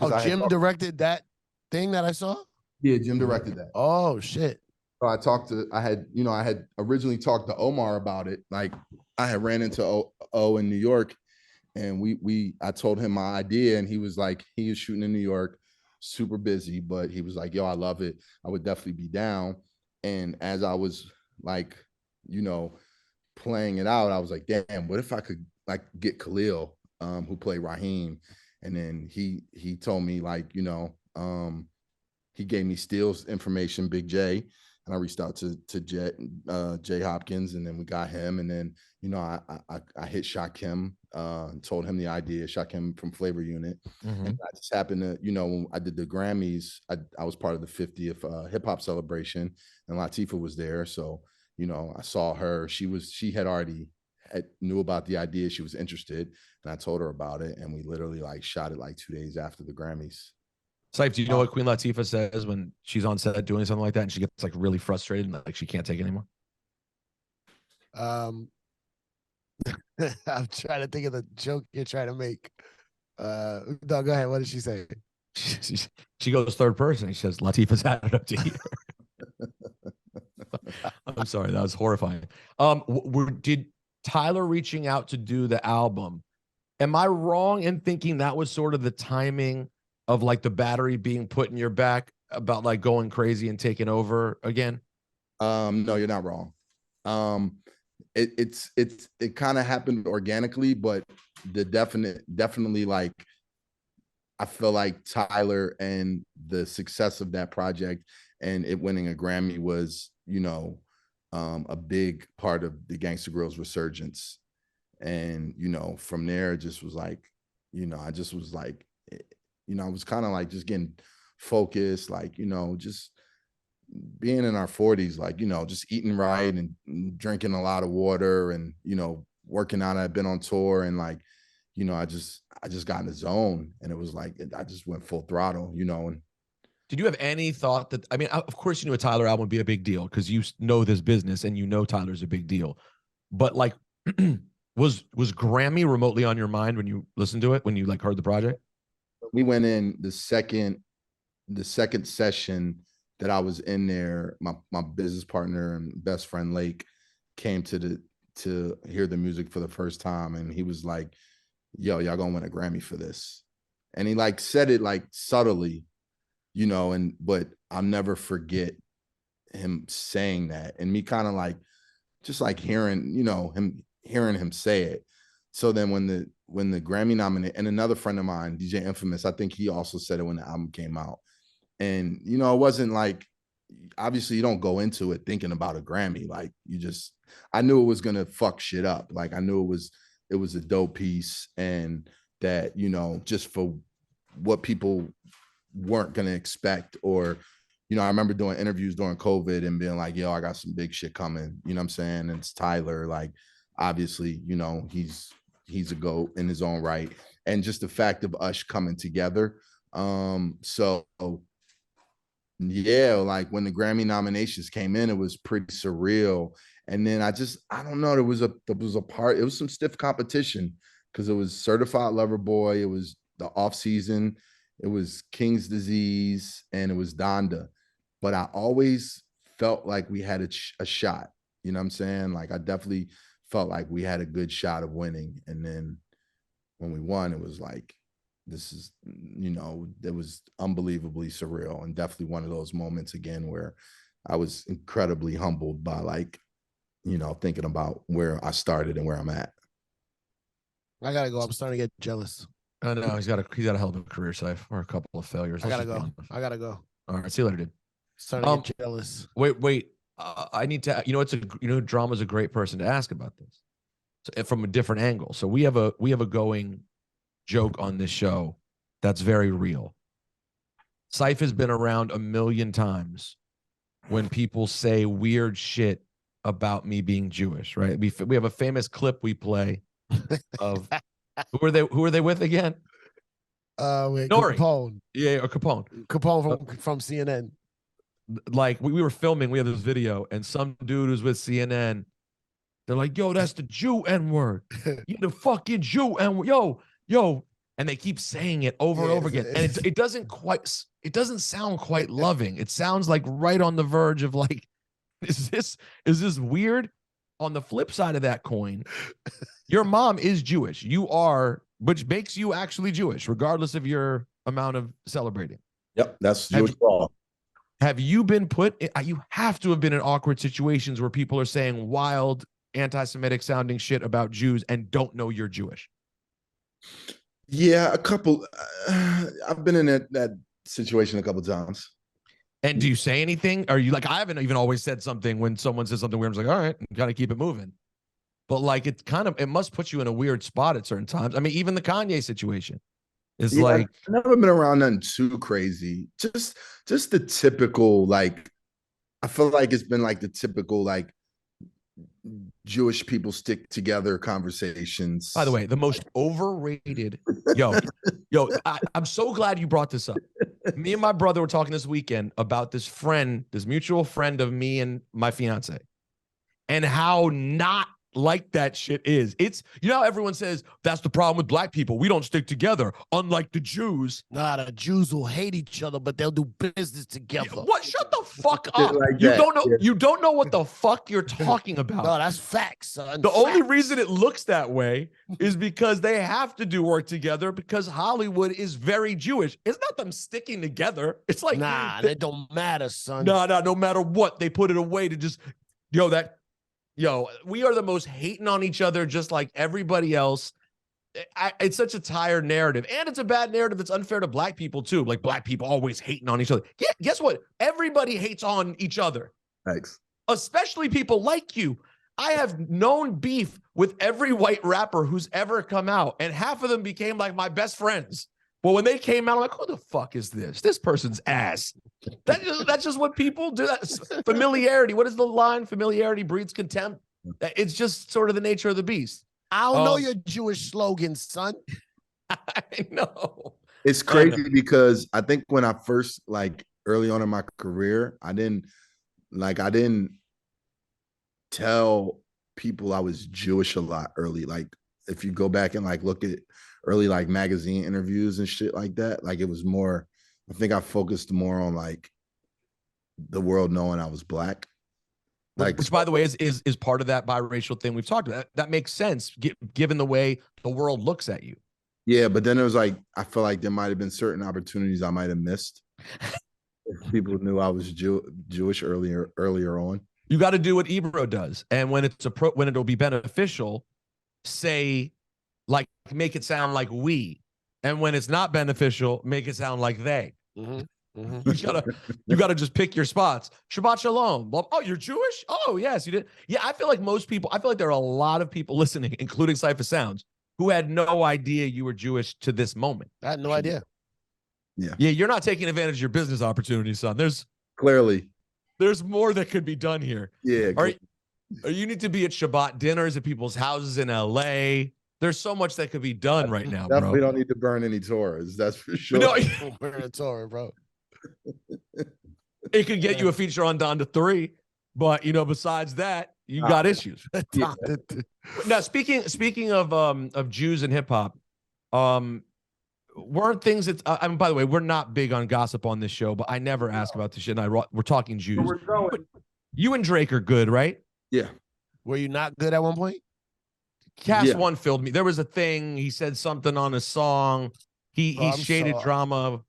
Oh, because Jim directed that thing that I saw. Yeah, Jim directed that. Oh shit. So I had originally talked to Omar about it. Like I had ran into O in New York, and I told him my idea, and he was like, he was shooting in New York, super busy, but he was like, "Yo, I love it. I would definitely be down." And as I was like, playing it out, I was like, "Damn, what if I could like get Khalil, who played Raheem?" And then he told me like, he gave me Steele's information, Big J, and I reached out to Jay Hopkins, and then we got him, and then I hit Shakim, told him the idea, Shakim from Flavor Unit, and I just happened to, when I did the Grammys, I was part of the 50th hip hop celebration, and Latifah was there, so I saw her. She had already knew about the idea. She was interested, and I told her about it, and we literally like shot it like 2 days after the Grammys. Ciph, do you know what Queen Latifah says when she's on set doing something like that and she gets like really frustrated and like she can't take it anymore? I'm trying to think of the joke you're trying to make. No, go ahead. What did she say? She goes third person. She says, "Latifah's had it up to here." I'm sorry, that was horrifying. Did Tyler reaching out to do the album? Am I wrong in thinking that was sort of the timing of like the battery being put in your back about like going crazy and taking over again? No, you're not wrong. It kind of happened organically, but definitely like I feel like Tyler and the success of that project and it winning a Grammy was, a big part of the Gangsta Grill's resurgence. And, from there, it just was like, I just was like, I was kind of like just getting focused, like, just being in our 40s, like, just eating right and drinking a lot of water and, working out. I've been on tour and like, I just got in the zone and it was like, I just went full throttle, and did you have any thought that, I mean, of course you knew a Tyler album would be a big deal because you know this business and Tyler's a big deal, but like, was Grammy remotely on your mind when you listened to it, when you like heard the project? We went in the second session that I was in there, my business partner and best friend Lake came to hear the music for the first time, and he was like, "Yo, y'all gonna win a Grammy for this," and he like said it like subtly, but I'll never forget him saying that, and me kind of like just like hearing him say it. So then when the Grammy nominated, and another friend of mine, DJ Infamous, I think he also said it when the album came out. And, it wasn't like, obviously you don't go into it thinking about a Grammy. Like I knew it was going to fuck shit up. Like I knew it was a dope piece and that, just for what people weren't going to expect or, I remember doing interviews during COVID and being like, "Yo, I got some big shit coming." You know what I'm saying? And it's Tyler, like, obviously, he's a GOAT in his own right. And just the fact of us coming together. So yeah, like when the Grammy nominations came in, it was pretty surreal. And then I don't know, there was some stiff competition because it was Certified Lover Boy, it was the off season, it was King's Disease, and it was Donda. But I always felt like we had a shot. You know what I'm saying? Like I definitely felt like we had a good shot of winning. And then when we won, it was like, this is, it was unbelievably surreal and definitely one of those moments again where I was incredibly humbled by like, thinking about where I started and where I'm at. I gotta go. I'm starting to get jealous. I know he's got a hell of a career, Ciph, or a couple of failures. I gotta go. All right, see you later, dude. Starting to get jealous. Wait. I need to. Drama's a great person to ask about this, so, from a different angle. So we have a going joke on this show that's very real. Ciph has been around a million times when people say weird shit about me being Jewish, right? We have a famous clip we play of who are they with again? Wait, Nori. Capone. Yeah, or Capone. Capone from CNN. Like we were filming, we have this video, and some dude who's with CNN, they're like, yo, that's the Jew N-word. You the fucking Jew N-word. Yo. And they keep saying it over and over again. And it doesn't sound quite loving. It sounds like right on the verge of like, is this weird? On the flip side of that coin, your mom is Jewish. You are, which makes you actually Jewish, regardless of your amount of celebrating. Yep, that's Jewish law. Have you been you have to have been in awkward situations where people are saying wild anti-Semitic sounding shit about Jews and don't know you're Jewish? Yeah, a couple. I've been in that situation a couple times. And do you say anything? Are you like, I haven't even always said something when someone says something weird. I'm like, all right, gotta keep it moving. But like, it must put you in a weird spot at certain times. I mean, even the Kanye situation is like, I've never been around nothing too crazy. Just the typical, like, I feel like it's been like the typical, like, Jewish people stick together conversations. By the way, the most overrated. Yo, I'm so glad you brought this up. Me and my brother were talking this weekend about this mutual friend of me and my fiance, and how not like that shit is. It's, you know, how everyone says that's the problem with black people. We don't stick together, unlike the Jews. Nah, the Jews will hate each other, but they'll do business together. Yeah, what? Shut the fuck up. Like you that. don't know. Yeah. You don't know what the fuck you're talking about. No, that's facts, son. The only reason it looks that way is because they have to do work together because Hollywood is very Jewish. It's not them sticking together. It's like, nah, it don't matter, son. No matter what, they put it away to just, we are the most hating on each other, just like everybody else. It's such a tired narrative, and it's a bad narrative that's unfair to black people too. Like, black people always hating on each other. Yeah, guess what? Everybody hates on each other. Thanks. Especially people like you. I have known beef with every white rapper who's ever come out, and half of them became like my best friends. But when they came out, I'm like, who the fuck is this? This person's ass. That's just what people do. That's familiarity. What is the line? Familiarity breeds contempt. It's just sort of the nature of the beast. I don't know your Jewish slogan, son. I know. It's crazy because I think when I first, like, early on in my career, I didn't tell people I was Jewish a lot early. Like, if you go back and like look at early like magazine interviews and shit like that, like, it was more, I think I focused more on like the world knowing I was black. Like, which, by the way, is part of that biracial thing we've talked about. That makes sense given the way the world looks at you. Yeah, but then it was like, I feel like there might have been certain opportunities I might have missed if people knew I was Jewish earlier on. You got to do what Ebro does, and when it'll be beneficial, say, like, make it sound like we, and when it's not beneficial, make it sound like they. Mm-hmm. Mm-hmm. You gotta just pick your spots. Shabbat shalom. Oh, you're Jewish? Oh, yes, you did. Yeah, I feel like there are a lot of people listening, including Cipha Sounds, who had no idea you were Jewish to this moment. I had no idea. Yeah, you're not taking advantage of your business opportunities, son. There's more that could be done here. Yeah. Or you need to be at Shabbat dinners at people's houses in LA. There's so much that could be done right now, bro. Definitely don't need to burn any Torahs. That's for sure. No, burn a Torah, bro. It could get you a feature on Don to 3, but besides that, you got issues. Yeah. Now, speaking of Jews and hip hop, weren't things that I mean, by the way, we're not big on gossip on this show, but I never ask about this shit. And we're talking Jews. You and Drake are good, right? Yeah. Were you not good at one point? One filled me. There was a thing. He said something on a song. He shaded drama.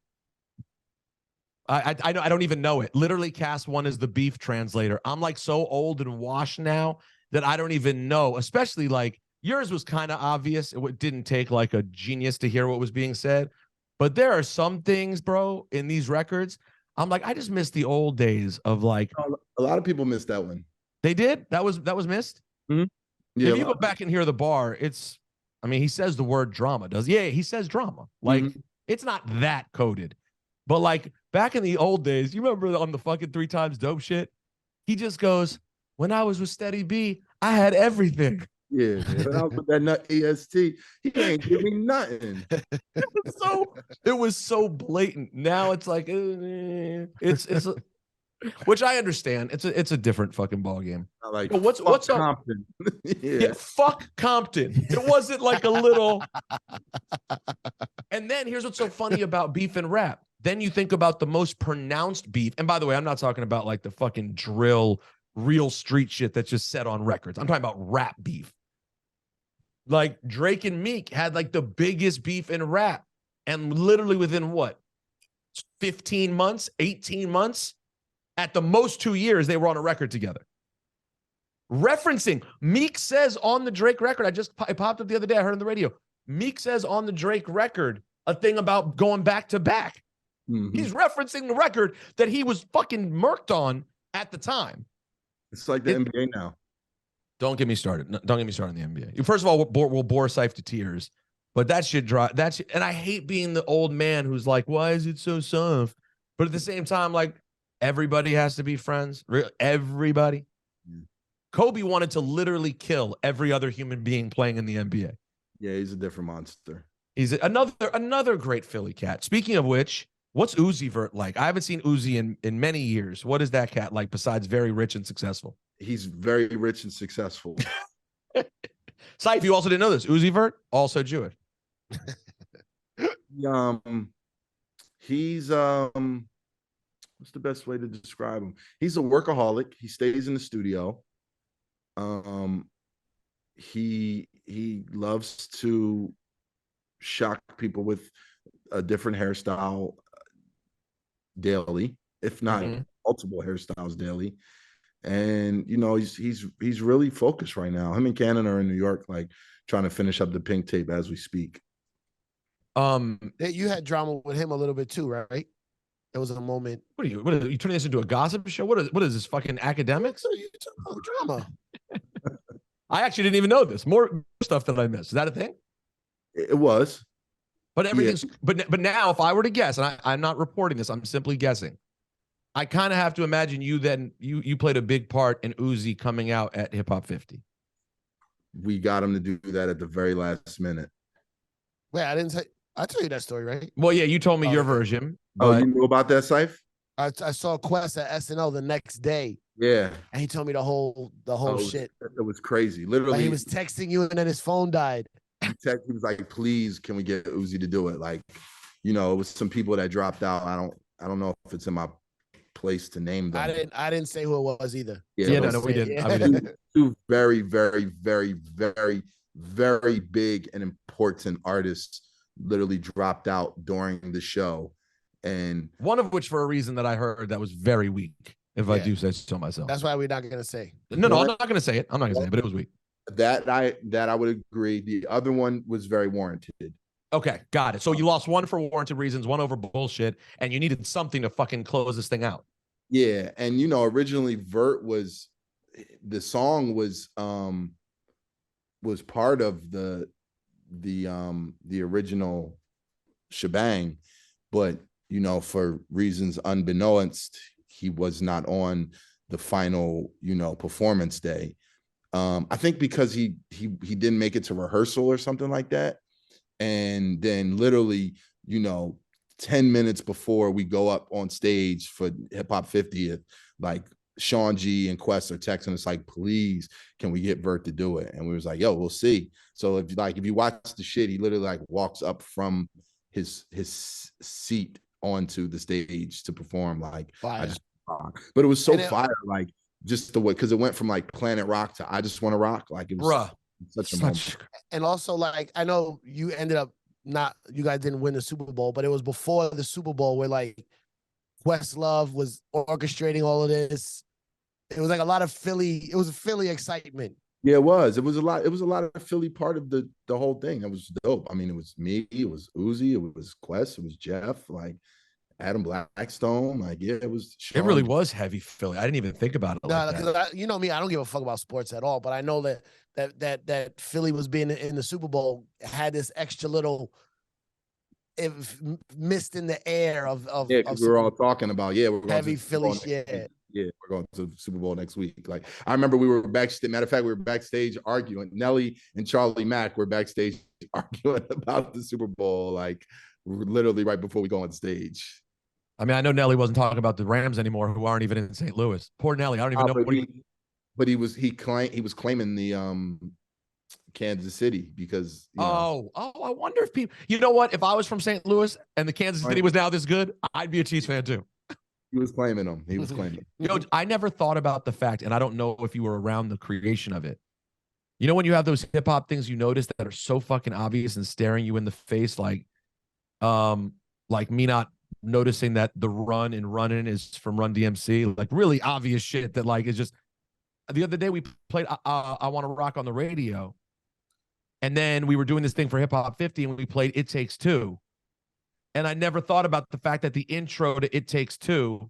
I don't even know it. Literally, Cast 1 is the beef translator. I'm like so old and washed now that I don't even know. Especially like yours was kind of obvious. It didn't take like a genius to hear what was being said. But there are some things, bro, in these records. I'm like, I just miss the old days of like. A lot of people missed that one. They did? That was missed? Mm-hmm. Yeah, if you go back and hear the bar, he says the word drama, he says drama. Like, It's not that coded. But like back in the old days, you remember on the fucking 3 times dope shit? He just goes, when I was with Steady B, I had everything. Yeah, I was with that nut EST. He ain't give me nothing. It was so blatant. Now it's like it's which I understand. It's a different fucking ball game. Like, but what's up? Compton? Yeah, fuck Compton. It wasn't like a little. And then here's what's so funny about beef and rap. Then you think about the most pronounced beef. And by the way, I'm not talking about like the fucking drill, real street shit that's just set on records. I'm talking about rap beef. Like Drake and Meek had like the biggest beef in rap. And literally within what? 15 months, 18 months? At the most 2 years, they were on a record together. Referencing, Meek says on the Drake record, it popped up the other day, I heard on the radio, Meek says on the Drake record a thing about going back to back. Mm-hmm. He's referencing the record that he was fucking murked on at the time. It's like the NBA now. Don't get me started. Don't get me started on the NBA. First of all, we'll bore Ciph to tears, but that shit dry. And I hate being the old man who's like, why is it so soft? But at the same time, like, everybody has to be friends. Everybody. Yeah. Kobe wanted to literally kill every other human being playing in the NBA. Yeah, he's a different monster. He's another great Philly cat. Speaking of which, what's Uzi Vert like? I haven't seen Uzi in many years. What is that cat like besides very rich and successful? He's very rich and successful. Ciph, you also didn't know this. Uzi Vert, also Jewish. He's what's the best way to describe him? He's a workaholic. He stays in the studio. He loves to shock people with a different hairstyle daily, if not multiple hairstyles daily. And you know, he's really focused right now. Him and Cannon are in New York, like trying to finish up the Pink tape as we speak. You had drama with him a little bit too, right? There was a moment. What are you turning this into a gossip show? What is this fucking academics? You talking about drama? I actually didn't even know this. More stuff that I missed. Is that a thing? It was. But everything's but now if I were to guess, and I'm not reporting this, I'm simply guessing. I kind of have to imagine you played a big part in Uzi coming out at Hip Hop 50. We got him to do that at the very last minute. Wait, I tell you that story, right? Well, yeah, you told me your version. Oh, you knew about that, Ciph? I saw Quest at SNL the next day. Yeah. And he told me the whole shit. It was crazy. Literally. Like he was texting you and then his phone died. He was like, please, can we get Uzi to do it? Like, you know, it was some people that dropped out. I don't know if it's in my place to name them. I didn't say who it was either. Yeah, no, we didn't. Yeah. I mean, two very, very, very, very, very big and important artists literally dropped out during the show. And one of which for a reason that I heard that was very weak, if I do say so myself. That's why we're not gonna say. No, I'm not gonna say it. I'm not gonna say it, but it was weak. That I would agree. The other one was very warranted. Okay, got it. So you lost one for warranted reasons, one over bullshit, and you needed something to fucking close this thing out. Yeah, and you know, originally Vert was the song was part of the original shebang, but you know, for reasons unbeknownst, he was not on the final, you know, performance day. I think because he didn't make it to rehearsal or something like that. And then literally, you know, 10 minutes before we go up on stage for Hip Hop 50th, like Sean G and Quest are texting us like, please, can we get Vert to do it? And we was like, yo, we'll see. So if you watch the shit, he literally like walks up from his seat onto the stage to perform. Like, but it was so fire, like just the way, because it went from like Planet Rock to I Just Want to Rock. Like it was such a moment. And also, like, I know you ended up you guys didn't win the Super Bowl, but it was before the Super Bowl where like Questlove was orchestrating all of this. It was like a lot of Philly. It was a Philly excitement. Yeah, it was. It was a lot of Philly part of the whole thing. It was dope. I mean, it was me, it was Uzi, it was Quest, it was Jeff, like Adam Blackstone. Like, yeah, it was Sean. It really was heavy Philly. I didn't even think about it. No, because you know me, I don't give a fuck about sports at all. But I know that Philly was being in the Super Bowl had this extra little mist in the air of because we were all talking about we're heavy Philly shit. Yeah, we're going to the Super Bowl next week. Like I remember we were backstage. Matter of fact, we were backstage arguing. Nelly and Charlie Mack were backstage arguing about the Super Bowl, like literally right before we go on stage. I mean, I know Nelly wasn't talking about the Rams anymore, who aren't even in St. Louis. Poor Nelly. I don't even know what but he was claiming the Kansas City because I wonder if people, you know what? If I was from St. Louis and the Kansas City was now this good, I'd be a Chiefs fan too. He was claiming them. He was claiming. Yo, I never thought about the fact, and I don't know if you were around the creation of it. You know, when you have those hip hop things you notice that are so fucking obvious and staring you in the face, like me not noticing that the run and running is from Run DMC, like really obvious shit that like is just. The other day we played I Want to Rock on the radio, and then we were doing this thing for Hip Hop 50, and we played It Takes Two. And I never thought about the fact that the intro to It Takes Two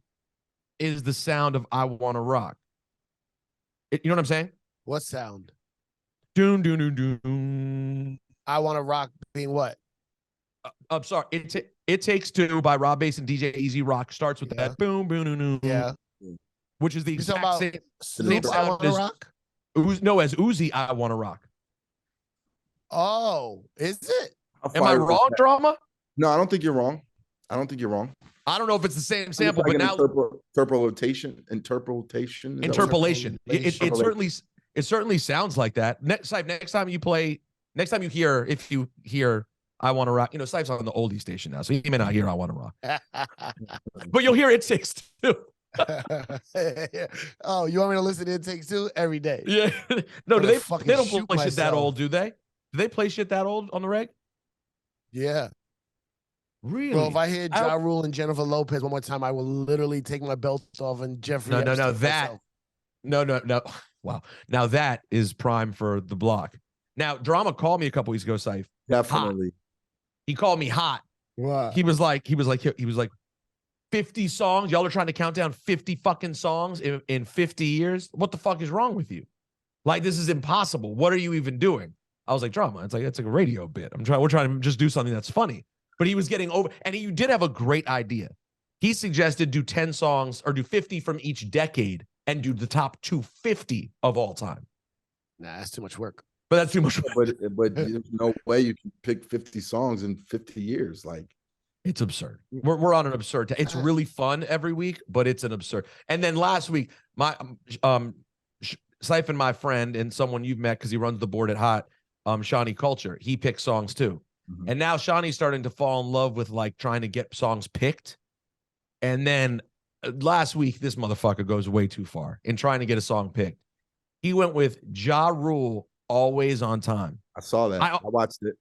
is the sound of I Want to Rock. You know what I'm saying? What sound? Doon, doon, doon, doon. I Want to Rock being what? I'm sorry. It Takes Two by Rob Bass and DJ Easy Rock starts with that boom, boom, boom, boom. Yeah. Which is the exact same I Want to Rock? No, as Uzi, I Want to Rock. Oh, is it? Am I wrong, Drama? No, I don't think you're wrong. I don't know if it's the same sample, like but now interpolation. It certainly sounds like that. Next time you hear, if you hear I Want to Rock, you know, Ciph's on the oldie station now, so you may not hear I Want to Rock, but you'll hear It Takes Two. Oh, you want me to listen to It Takes Two every day? Yeah. No, they don't play shit that old, do they? Do they play shit that old on the reg? Yeah. Really? Bro, if I hear Ja Rule and Jennifer Lopez one more time, I will literally take my belt off and Jeffrey. No. Wow. Now that is prime for the block. Now, Drama called me a couple weeks ago, Ciph. Definitely. Hot. He called me hot. Wow. He was like 50 songs. Y'all are trying to count down 50 fucking songs in 50 years. What the fuck is wrong with you? Like, this is impossible. What are you even doing? I was like, Drama. It's like a radio bit. We're trying to just do something that's funny. But he was getting over, and you did have a great idea. He suggested do 10 songs or do 50 from each decade and do the top 250 of all time. Nah, that's too much work. But that's too much work. But there's no way you can pick 50 songs in 50 years. Like, it's absurd. We're on an absurd. It's really fun every week, but it's an absurd. And then last week, my Ciph and my friend and someone you've met because he runs the board at Hot, Shawnee Culture, he picks songs too. Mm-hmm. And now Shawnee's starting to fall in love with like trying to get songs picked. And then last week, this motherfucker goes way too far in trying to get a song picked. He went with Ja Rule, Always on Time. I saw that. I watched it.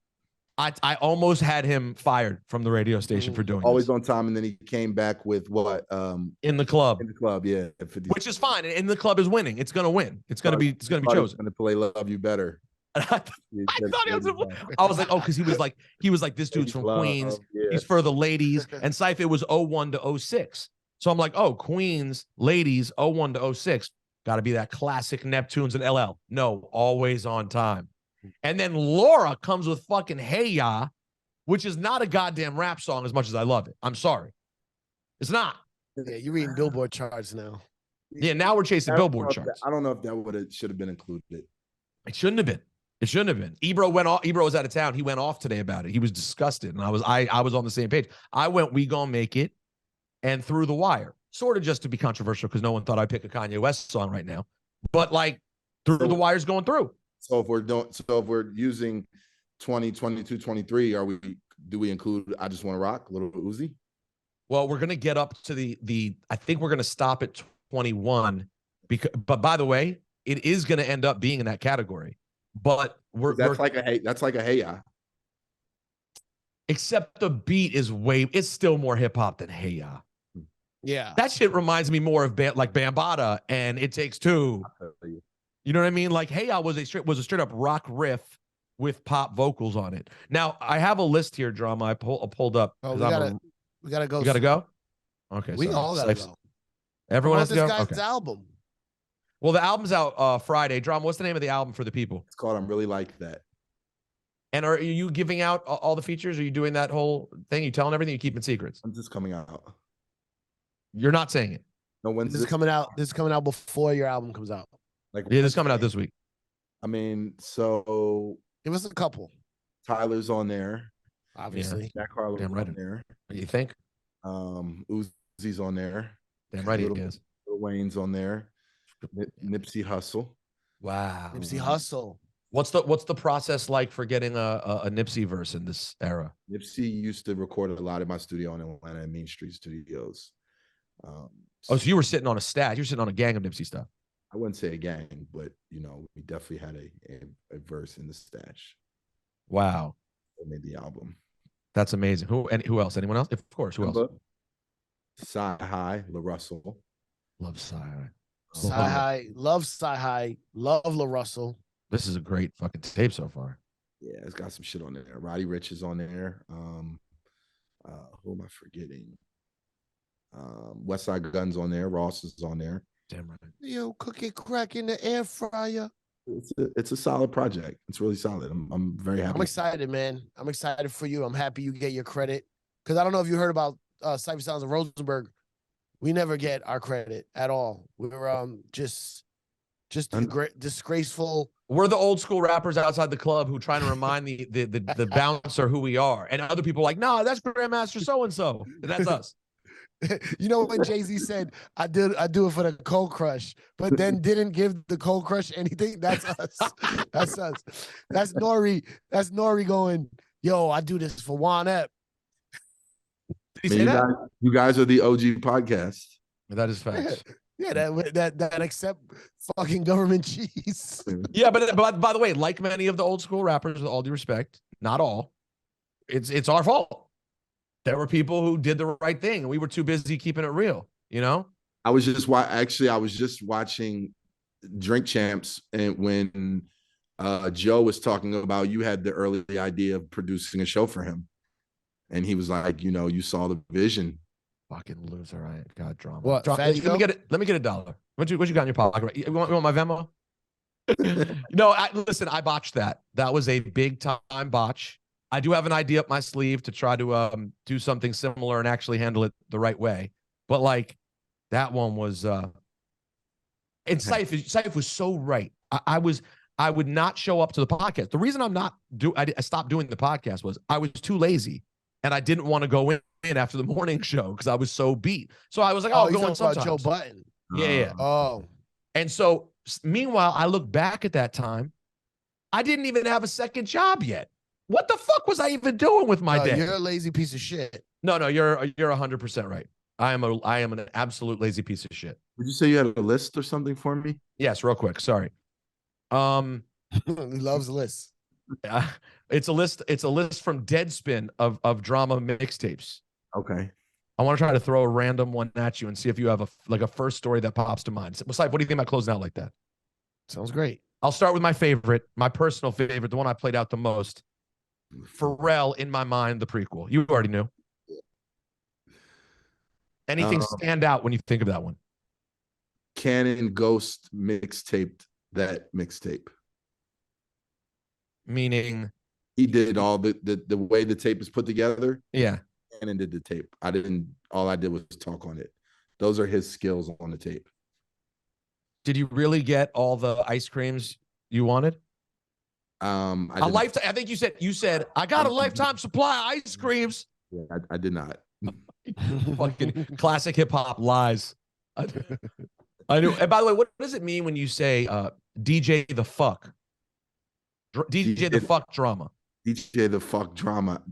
I almost had him fired from the radio station for doing Always on Time, and then he came back with what? In the Club. In the Club, yeah. Which is fine. In the Club is winning. It's gonna win. It's gonna be chosen. It's gonna play Love You Better. I thought he was. I was like, oh, because he was like, this dude's from Queens. Yeah. He's for the ladies. And Ciph, it was 01 to 06. So I'm like, oh, Queens ladies 01 to 06. Got to be that classic Neptunes and LL. No, Always on Time. And then Laura comes with fucking Hey Ya, which is not a goddamn rap song as much as I love it. I'm sorry. It's not. Yeah, you're reading Billboard charts now. Yeah, now we're chasing Billboard charts. I don't know if that should have been included. It shouldn't have been. It shouldn't have been. Ebro went off. Ebro was out of town. He went off today about it. He was disgusted, and I was on the same page. I went, We Gonna Make It, and Through the Wire, sort of just to be controversial because no one thought I'd pick a Kanye West song right now, but like Through the Wire's going through. So if we're using 20, 22, 23, do we include I Just Want to Rock, Lil Uzi? Well, we're gonna get up to the. I think we're gonna stop at 21 but by the way, it is gonna end up being in that category. But that's like a Hey Ya. Except the beat is it's still more hip hop than Hey Ya. Yeah. That shit reminds me more of like Bambaataa and It Takes Two. You know what I mean? Like Hey Ya was a straight up rock riff with pop vocals on it. Now I have a list here, Drama. I pulled up. Oh, we gotta go. You gotta go? Okay. We all gotta go. Everyone has to go? This guy's album. Well, the album's out Friday. Drama, what's the name of the album for the people? It's called I'm Really Like That. And are you giving out all the features? Are you doing that whole thing? You telling everything? You keeping secrets? I'm just coming out. You're not saying it? No, when's This is coming out. This is coming out before your album comes out. Like, Yeah, this is coming out this week. I mean, so Give us a couple, Tyler's on there. obviously. Jack Harlow's Damn right. on there. What do you think? Uzi's on there. Damn right he is. Lil Wayne's on there. Nipsey Hussle. Wow. Nipsey Hussle. What's the process like for getting a Nipsey verse in this era? Nipsey used to record a lot in my studio in Atlanta at Main Street Studios. So you were sitting on a stash. You're sitting on a gang of Nipsey stuff. I wouldn't say a gang, but you know, we definitely had a verse in the stash. Wow. That made the album. That's amazing. Who else? Anyone else? Of course. Who else? Sci-Hi, La Russell. Love Sci-Hi. Sci-Hi. Love Sci-Hi. Love La Russell. This is a great fucking tape so far. Yeah, it's got some shit on there. Roddy Ricch is on there. Who am I forgetting? Westside Gunn's on there. Ross is on there. Damn right. Yo, cook it crack in the air fryer. It's a solid project. It's really solid. I'm very happy. I'm excited, man. I'm excited for you. I'm happy you get your credit. Because I don't know if you heard about Cipha Sounds of Rosenberg. We never get our credit at all. We're just disgraceful. We're the old school rappers outside the club who trying to remind the bouncer who we are. And other people are like, no, that's Grandmaster so-and-so. That's us. You know when Jay-Z said, I do it for the Cold Crush, but then didn't give the Cold Crush anything? That's us. That's us. That's Nori. That's Nori going, yo, I do this for Juan Ep. Did he say that? You guys are the OG podcast. That is facts. Yeah, that accept fucking government cheese. Yeah, but by the way, like many of the old school rappers, with all due respect, not all, it's our fault. There were people who did the right thing, and we were too busy keeping it real. You know, I was just watching Drink Champs, and when Joe was talking about you had the early idea of producing a show for him, and he was like, you know, you saw the vision. Fucking loser, right? God, drama. What? Let me get it. Let me get $1. What you got in your pocket? You want my Venmo? No, listen. I botched that. That was a big time botch. I do have an idea up my sleeve to try to do something similar and actually handle it the right way. But like that one was and Ciph was so right. I would not show up to the podcast. The reason I stopped doing the podcast was I was too lazy and I didn't want to go in after the morning show because I was so beat. So I was like, I'll go in sometimes. Joe Button. Yeah. Oh. And so meanwhile, I look back at that time. I didn't even have a second job yet. What the fuck was I even doing with my day? You're a lazy piece of shit. No, you're 100% right. I am an absolute lazy piece of shit. Did you say you had a list or something for me? Yes, real quick. Sorry. He loves lists. It's a list from Deadspin of drama mixtapes. Okay. I want to try to throw a random one at you and see if you have a first story that pops to mind. What do you think about closing out like that? Sounds great. I'll start with my favorite, my personal favorite, the one I played out the most. Pharrell, In My Mind, the prequel. You already knew. Anything stand out when you think of that one? Canon Ghost mixtaped that mixtape. Meaning? He did all the way the tape is put together. Yeah. Canon did the tape. All I did was talk on it. Those are his skills on the tape. Did you really get all the ice creams you wanted? A lifetime. I think you said I got a lifetime supply of ice creams. Yeah, I did not. Fucking classic hip hop lies. I knew. And by the way, what does it mean when you say DJ the fuck? DJ the fuck drama. DJ the fuck drama.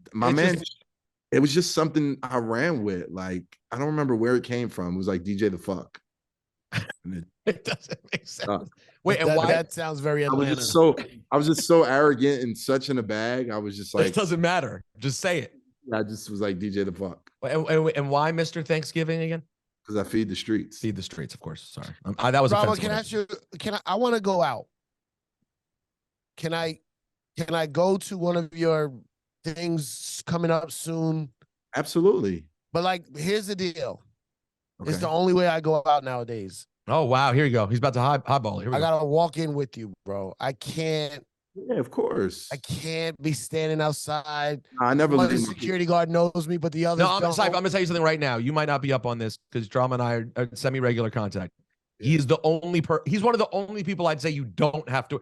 It was just something I ran with. Like, I don't remember where it came from. It was like DJ the fuck. It doesn't make sense. Wait, and why? That sounds very Atlanta. I was just so arrogant and such in a bag. I was just like, it doesn't matter. Just say it. I just was like DJ the fuck. And why Mr. Thanksgiving again? Because I feed the streets. Feed the streets, of course. Sorry, that was Bravo, offensive. can I ask you? I want to go out. Can I go to one of your things coming up soon? Absolutely. But like, here's the deal. Okay. It's the only way I go out nowadays. Oh wow, here you go. He's about to highball. Here we go. I gotta walk in with you, bro. I can't Yeah, of course. I can't be standing outside. I never One leave my security guard knows me, but the others No, I'm don't. gonna tell you something right now. You might not be up on this because Drama and I are semi-regular contact. Yeah. He is the only he's one of the only people I'd say you don't have to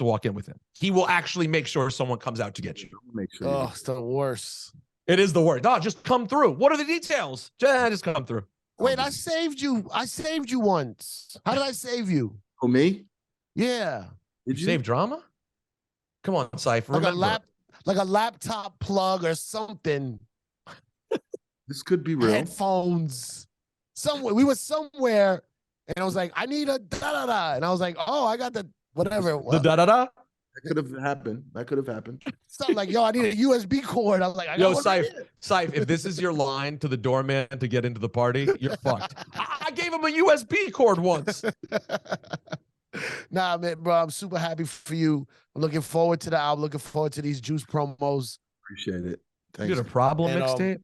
walk in with him. He will actually make sure someone comes out to get you. Make sure. Oh, it's the worst. It is the worst. No, just come through. What are the details? Just come through. Wait, I saved you. I saved you once. How did I save you? Oh, me? Yeah. Did you Save Drama? Come on, Ciph. Like Remember. like a laptop plug or something. This could be real. Headphones. Somewhere. We were somewhere and I was like, I need a da-da-da. And I was like, oh, I got the whatever it was. The da-da-da? That could have happened. That could have happened. Something like, yo, I need a USB cord. I was like, I Yo, got one right Ciph, if this is your line to the doorman to get into the party, you're fucked. I gave him a USB cord once. Nah, man, bro, I'm super happy for you. I'm looking forward to the album. Looking forward to these Juice promos. Appreciate it. You Thanks. did a problem And, mixtape?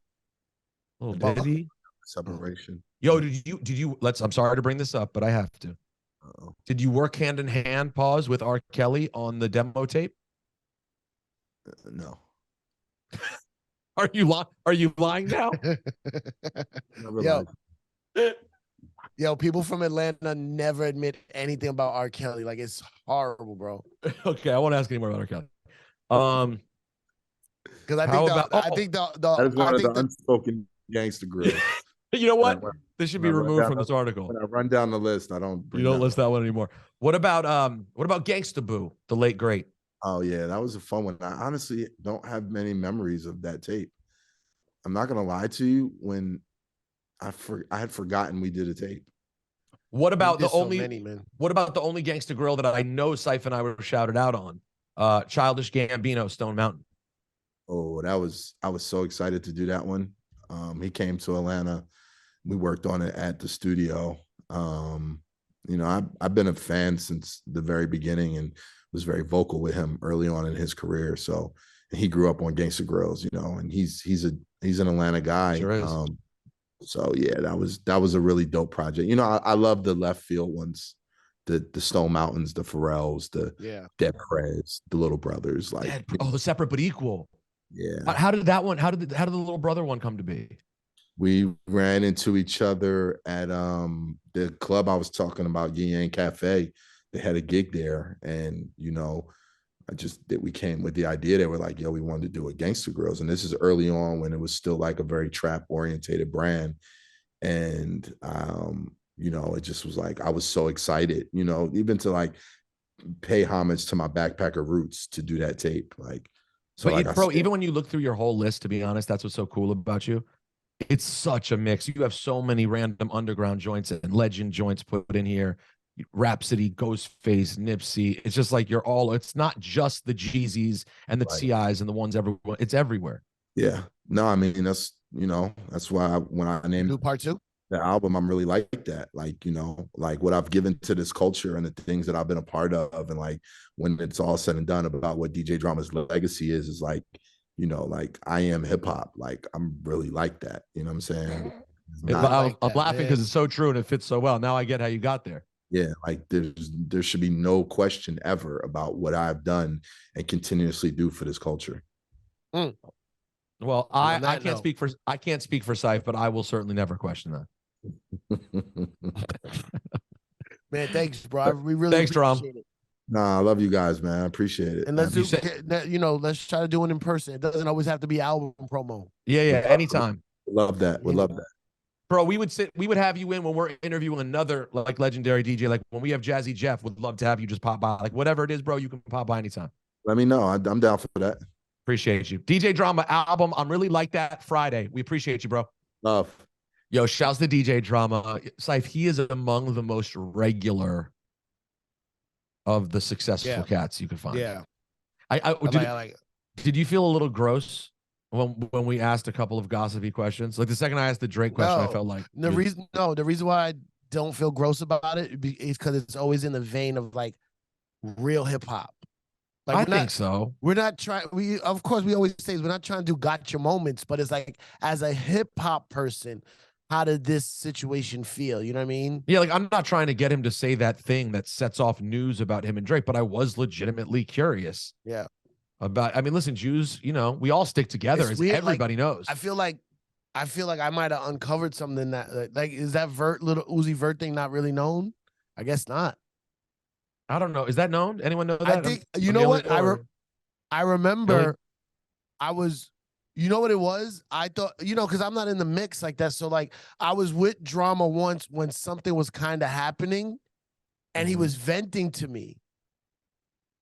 Little Diddy. Separation. Yo, did you I'm sorry to bring this up, but I have to. Uh-oh. Did you work hand in hand, pause, with R. Kelly on the demo tape? No. Are you lying now? Never Yo. lied. Yo, people from Atlanta never admit anything about R. Kelly. Like, it's horrible, bro. Okay, I won't ask any more about R. Kelly. Because I think That is one of the unspoken gangster grills. You know what? This should be removed from this article. When I run down the list, I don't. You don't list that one anymore. What about Gangsta Boo, the late great? Oh yeah, that was a fun one. I honestly don't have many memories of that tape. I'm not gonna lie to you. When I had forgotten we did a tape. What about the only? Man. What about the only Gangsta Grill that I know Ciph and I were shouted out on? Childish Gambino, Stone Mountain. Oh, I was so excited to do that one. He came to Atlanta. We worked on it at the studio. You know, I've been a fan since the very beginning and was very vocal with him early on in his career. So he grew up on Gangsta Grills, you know, and he's an Atlanta guy. Sure is. So yeah, that was a really dope project. You know, I love the left field ones, the Stone Mountains, the Pharrells, the Dead Prez, the Little Brothers, like the separate but equal. Yeah. How did that one? How did the Little Brother one come to be? We ran into each other at the club I was talking about, Yin Yang Cafe. They had a gig there, and you know, we came with the idea. They were like, "Yo, we wanted to do a Gangsta Grills," and this is early on when it was still like a very trap orientated brand, and you know, it just was like I was so excited, you know, even to like pay homage to my backpacker roots to do that tape, like. So but like bro, even when you look through your whole list, to be honest, that's what's so cool about you. It's such a mix. You have so many random underground joints and legend joints put in here. Rhapsody, Ghostface, Nipsey. It's just like it's not just the Jeezys and the TIs and the ones everywhere. It's everywhere. Yeah. No, I mean, that's, you know, that's why when I named New Part 2 the album, I'm really like that. Like, you know, like what I've given to this culture and the things that I've been a part of. And like when it's all said and done about what DJ Drama's legacy is like, you know, like I am hip hop. Like I'm really like that. You know what I'm saying? I'm laughing because it's so true and it fits so well. Now I get how you got there. Yeah, like there should be no question ever about what I've done and continuously do for this culture. Mm. Well, I can't speak for Ciph, but I will certainly never question that. Man, thanks, bro. We really appreciate it. Nah, I love you guys, man. I appreciate it. And let's let's try to do it in person. It doesn't always have to be album promo. Yeah, anytime. Love that. Would love that. Bro, we would have you in when we're interviewing another like legendary DJ. Like when we have Jazzy Jeff, would love to have you just pop by. Like whatever it is, bro, you can pop by anytime. Let me know. I'm down for that. Appreciate you. DJ Drama album. I'm really like that Friday. We appreciate you, bro. Love. Yo, shouts to DJ Drama. Ciph, he is among the most regular of the successful cats you could find. Yeah. Did you feel a little gross when we asked a couple of gossipy questions? Like the second I asked the Drake question, I felt like the reason why I don't feel gross about it is because it's always in the vein of like real hip hop. Like I think so. We're not trying. Of course we always say we're not trying to do gotcha moments, but it's like as a hip hop person, how did this situation feel? You know what I mean? Yeah, like I'm not trying to get him to say that thing that sets off news about him and Drake, but I was legitimately curious Yeah. about. I mean, listen, Jews, you know, we all stick together, It's as weird, everybody knows. I feel like I might have uncovered something that like is that Lil Uzi Vert thing not really known? I guess not. I don't know. Is that known? Anyone know that? I think you know what I remember. I was, you know what it was? I thought, you know, because I'm not in the mix like that. So like I was with Drama once when something was kind of happening, and he was venting to me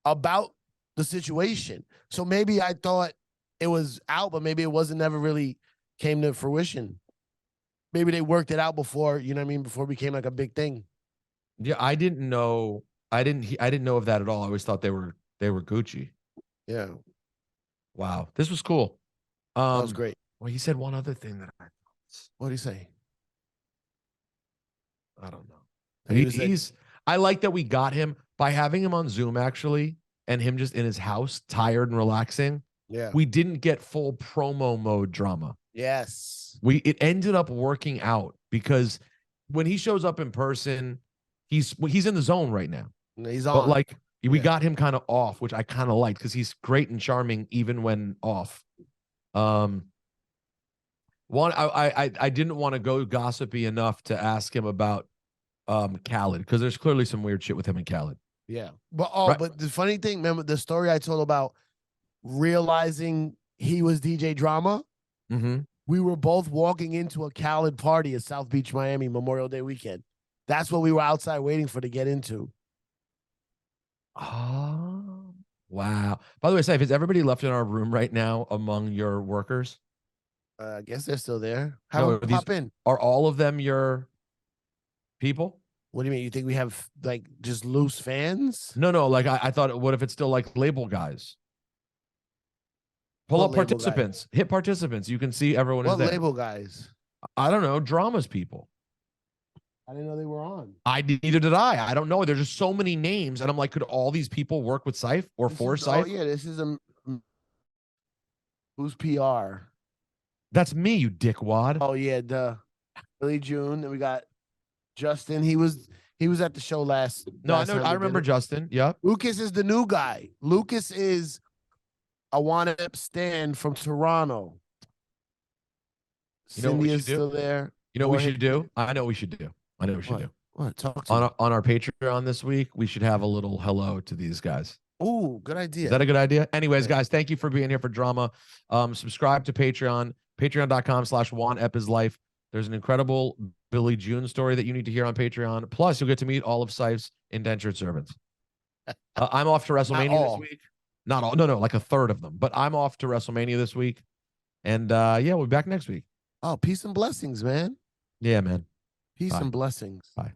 about the situation. So maybe I thought it was out, but maybe it wasn't, never really came to fruition. Maybe they worked it out before, you know what I mean, before it became like a big thing. Yeah, I didn't know. I didn't know of that at all. I always thought they were Gucci. Yeah. Wow, this was cool. That was great. Well, he said one other thing that What did he say? I don't know. He's like, I like that we got him by having him on Zoom actually, and him just in his house, tired and relaxing. Yeah. We didn't get full promo mode drama. Yes. It ended up working out because when he shows up in person, he's in the zone right now. He's on. But like we got him kind of off, which I kind of liked because he's great and charming even when off. One, I didn't want to go gossipy enough to ask him about Khaled because there's clearly some weird shit with him and Khaled. Yeah. But Right. but the funny thing, remember the story I told about realizing he was DJ Drama? Mm-hmm. We were both walking into a Khaled party at South Beach, Miami, Memorial Day weekend. That's what we were outside waiting for to get into. Oh, wow. By the way, Ciph, is everybody left in our room right now among your workers? I guess they're still there. Have them pop in. Are all of them your people? What do you mean? You think we have like just loose fans? No. Like I thought, what if it's still like label guys? Pull up participants. Hit participants. You can see everyone is there. What label guys? I don't know. Dramas people. I didn't know they were on. Neither did I. I don't know. There's just so many names, and I'm like, could all these people work with Ciph or for Ciph? Oh yeah, this is who's PR? That's me, you dickwad. Oh yeah, Billy June. And we got Justin. He was at the show last. No, I know. I remember Justin. Yep. Lucas is the new guy. Lucas is a Juan stand from Toronto. You know what we should do? Still there. You know what we should do? I know what we should do. What? Talk to on our Patreon this week, we should have a little hello to these guys. Oh, good idea. Is that a good idea? Anyways, guys, thank you for being here for drama. Subscribe to Patreon, patreon.com/JuanEpIsLife. There's an incredible Billy June story that you need to hear on Patreon. Plus, you'll get to meet all of Ciph's indentured servants. I'm off to WrestleMania this week. Not all. No, like a third of them. But I'm off to WrestleMania this week. And yeah, we'll be back next week. Oh, peace and blessings, man. Yeah, man. Peace and blessings. Bye.